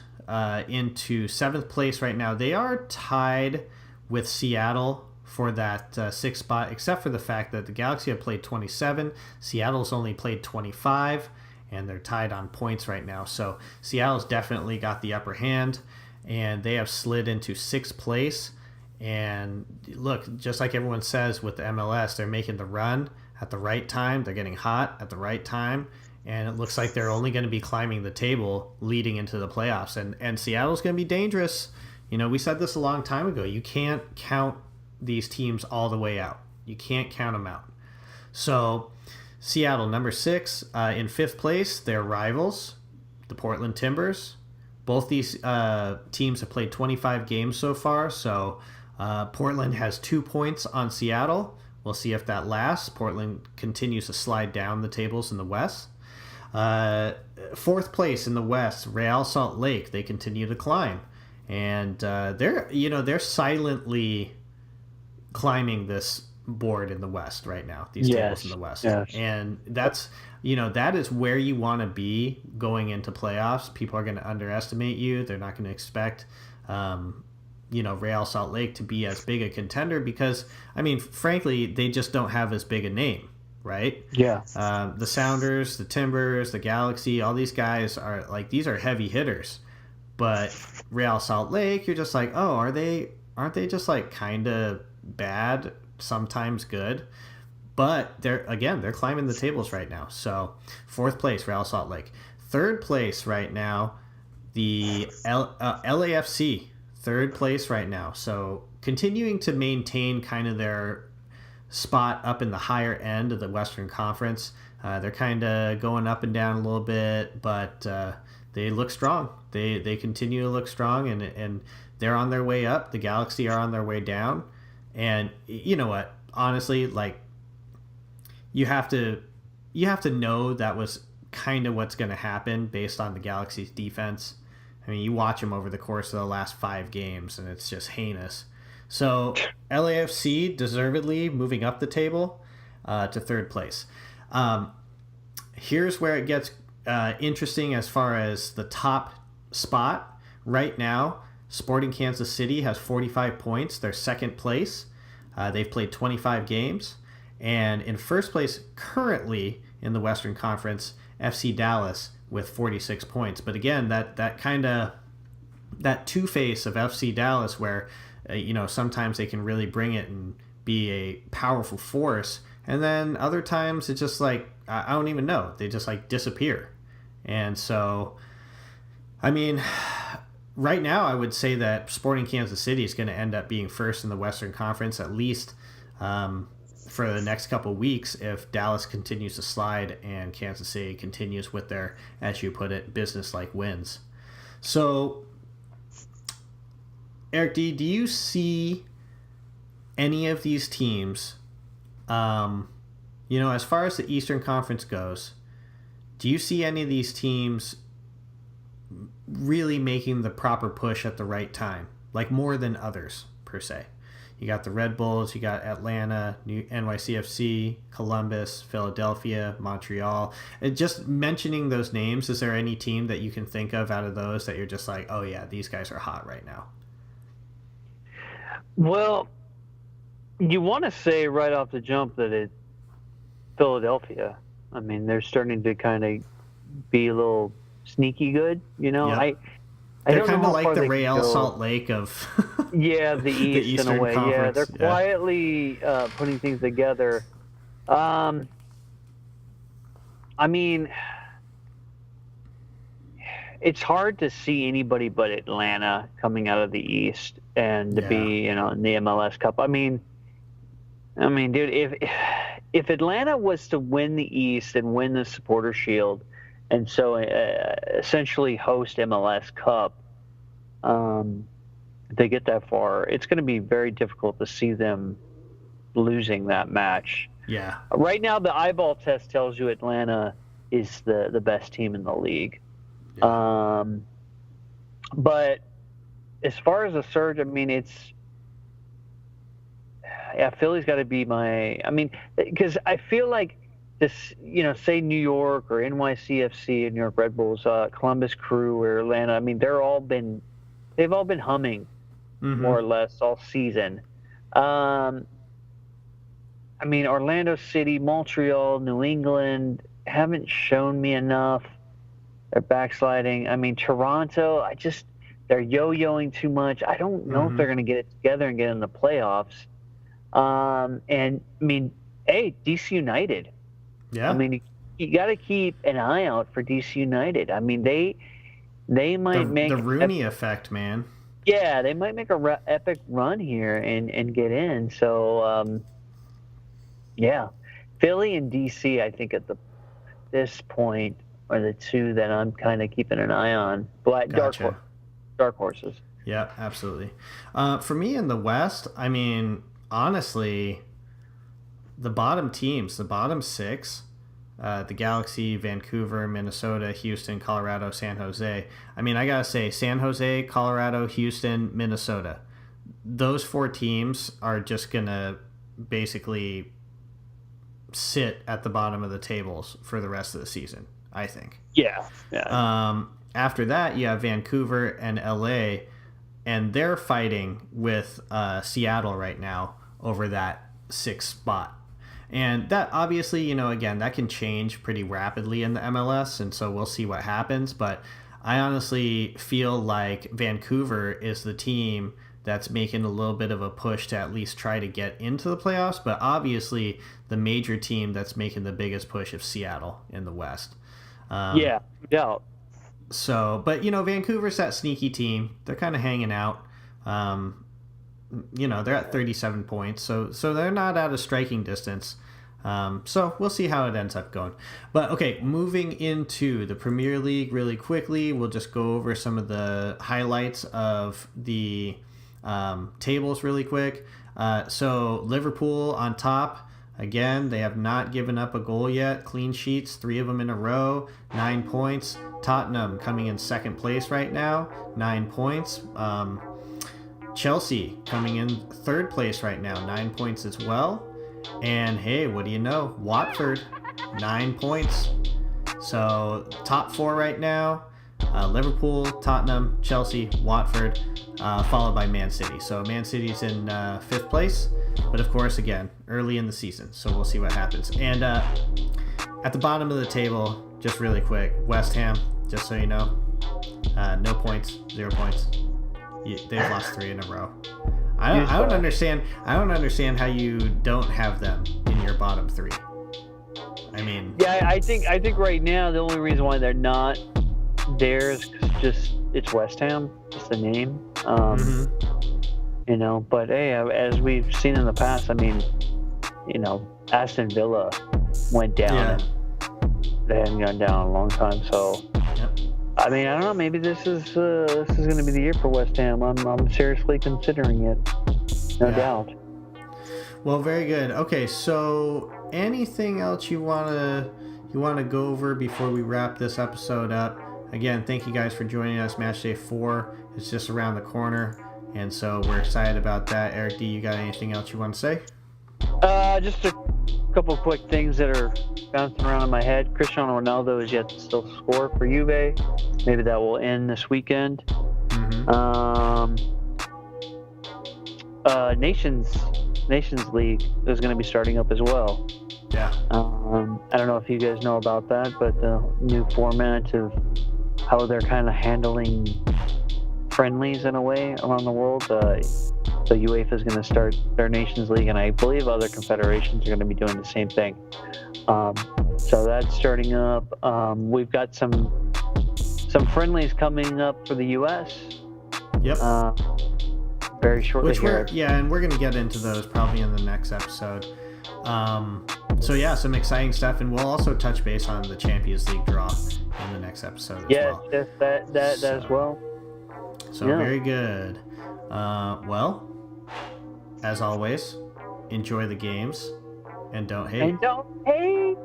into seventh place right now. They are tied with Seattle for that sixth spot, except for the fact that the Galaxy have played 27, Seattle's only played 25, and they're tied on points right now. So Seattle's definitely got the upper hand, and they have slid into sixth place. And look, just like everyone says with the MLS, they're making the run at the right time. They're getting hot at the right time. And it looks like they're only going to be climbing the table leading into the playoffs. And Seattle's going to be dangerous. We said this a long time ago. You can't count these teams all the way out. You can't count them out. So Seattle, number 6, in fifth place, their rivals, the Portland Timbers. Both these teams have played 25 games so far. So Portland has 2 points on Seattle. We'll see if that lasts. Portland continues to slide down the tables in the West. Fourth place in the West, Real Salt Lake. They continue to climb, and they're silently climbing this board in the West right now. These tables in the West, and that's that is where you want to be going into playoffs. People are going to underestimate you. They're not going to expect Real Salt Lake to be as big a contender because, frankly, they just don't have as big a name, right? Yeah. The Sounders, the Timbers, the Galaxy, all these guys are these are heavy hitters. But Real Salt Lake, you're just like, oh, aren't they just kind of bad, sometimes good? But they're climbing the tables right now. So fourth place, Real Salt Lake. Third place right now, the LAFC. Third place right now. So continuing to maintain kind of their spot up in the higher end of the Western Conference. They're kind of going up and down a little bit, but they look strong. They continue to look strong, and they're on their way up. The Galaxy are on their way down. And you know what? Honestly, you have to know that was kind of what's going to happen based on the Galaxy's defense. You watch them over the course of the last 5 games, and it's just heinous. So LAFC deservedly moving up the table to third place. Here's where it gets interesting as far as the top spot. Right now, Sporting Kansas City has 45 points. They're second place. They've played 25 games. And in first place currently in the Western Conference, FC Dallas with 46 points. But again, that kind of that two-face of FC Dallas where sometimes they can really bring it and be a powerful force, and then other times it's just I don't even know, they just disappear. And so right now I would say that Sporting Kansas City is going to end up being first in the Western Conference, at least for the next couple weeks, if Dallas continues to slide and Kansas City continues with their, as you put it, business-like wins. So, Eric D., do you see any of these teams, as far as the Eastern Conference goes, do you see any of these teams really making the proper push at the right time, more than others, per se? You got the Red Bulls, you got Atlanta, NYCFC, Columbus, Philadelphia, Montreal. And just mentioning those names, is there any team that you can think of out of those that you're just oh yeah, these guys are hot right now? Well, you want to say right off the jump that it's Philadelphia. They're starting to kind of be a little sneaky good, Yeah. They're kind of like the Real Salt Lake of the East in a way. Conference. Yeah, they're quietly putting things together. It's hard to see anybody but Atlanta coming out of the East and to be in the MLS Cup. Dude, if Atlanta was to win the East and win the Supporter Shield, and so essentially host MLS Cup, if they get that far, it's going to be very difficult to see them losing that match. Yeah. Right now, the eyeball test tells you Atlanta is the best team in the league. Yeah. But as far as the surge, I mean, Philly's got to be because I feel like this, say New York or NYCFC and New York Red Bulls, Columbus Crew or Atlanta. I mean, they've all been humming more or less all season. I mean, Orlando City, Montreal, New England haven't shown me enough. They're backsliding. I mean, Toronto, they're yo-yoing too much. I don't know if they're going to get it together and get in the playoffs. And I mean, hey, DC United. Yeah. I mean, you got to keep an eye out for DC United. I mean, they might make the Rooney effect, man. Yeah, they might make a epic run here and get in. So, yeah, Philly and DC, I think this point are the two that I'm kind of keeping an eye on. Gotcha. Dark horses. Yeah, absolutely. For me in the West, I mean, honestly, the bottom teams, the bottom six, the Galaxy, Vancouver, Minnesota, Houston, Colorado, San Jose. I mean, I got to say, San Jose, Colorado, Houston, Minnesota. Those four teams are just going to basically sit at the bottom of the tables for the rest of the season, I think. Yeah. After that, you have Vancouver and LA, and they're fighting with Seattle right now over that sixth spot. And that obviously, again, that can change pretty rapidly in the MLS, and so we'll see what happens. But I honestly feel like Vancouver is the team that's making a little bit of a push to at least try to get into the playoffs. But obviously, the major team that's making the biggest push is Seattle in the West. Yeah, no doubt. So, but, Vancouver's that sneaky team. They're kind of hanging out. They're at 37 points, so they're not out of striking distance. So we'll see how it ends up going. But okay, moving into the Premier League really quickly, we'll just go over some of the highlights of the tables really quick. So Liverpool on top. Again, they have not given up a goal yet. Clean sheets, 3 of them in a row, 9 points. Tottenham coming in second place right now, 9 points. Chelsea coming in third place right now, 9 points as well. And hey, what do you know? Watford, 9 points. So top 4 right now, Liverpool, Tottenham, Chelsea, Watford, followed by Man City. So Man City's in 5th place. But of course, again, early in the season. So we'll see what happens. And at the bottom of the table, just really quick, West Ham, just so you know, no points, 0 points. They've lost 3 in a row. I don't understand. I don't understand how you don't have them in your bottom 3. I mean, yeah, I think right now the only reason why they're not there is just it's West Ham, it's the name. But hey, as we've seen in the past, I mean, Aston Villa went down. Yeah. And they haven't gone down in a long time, so. Yep. I mean, I don't know. Maybe this is going to be the year for West Ham. I'm seriously considering it. No doubt. Well, very good. Okay, so anything else you wanna go over before we wrap this episode up? Again, thank you guys for joining us. Matchday 4 is just around the corner, and so we're excited about that. Eric D, you got anything else you want to say? Just a couple of quick things that are bouncing around in my head. Cristiano Ronaldo is yet to still score for Juve. Maybe that will end this weekend. Nations League is going to be starting up as well. Yeah. I don't know if you guys know about that, but the new format of how they're kind of handling friendlies in a way around the world. So UEFA is going to start their Nations League, and I believe other confederations are going to be doing the same thing. So that's starting up. We've got some friendlies coming up for the U.S. Yep. Very shortly. And we're going to get into those probably in the next episode. So yeah, some exciting stuff, and we'll also touch base on the Champions League draw in the next episode as well. Yes, that as well. So very good. Well, as always, enjoy the games and don't hate. And don't hate.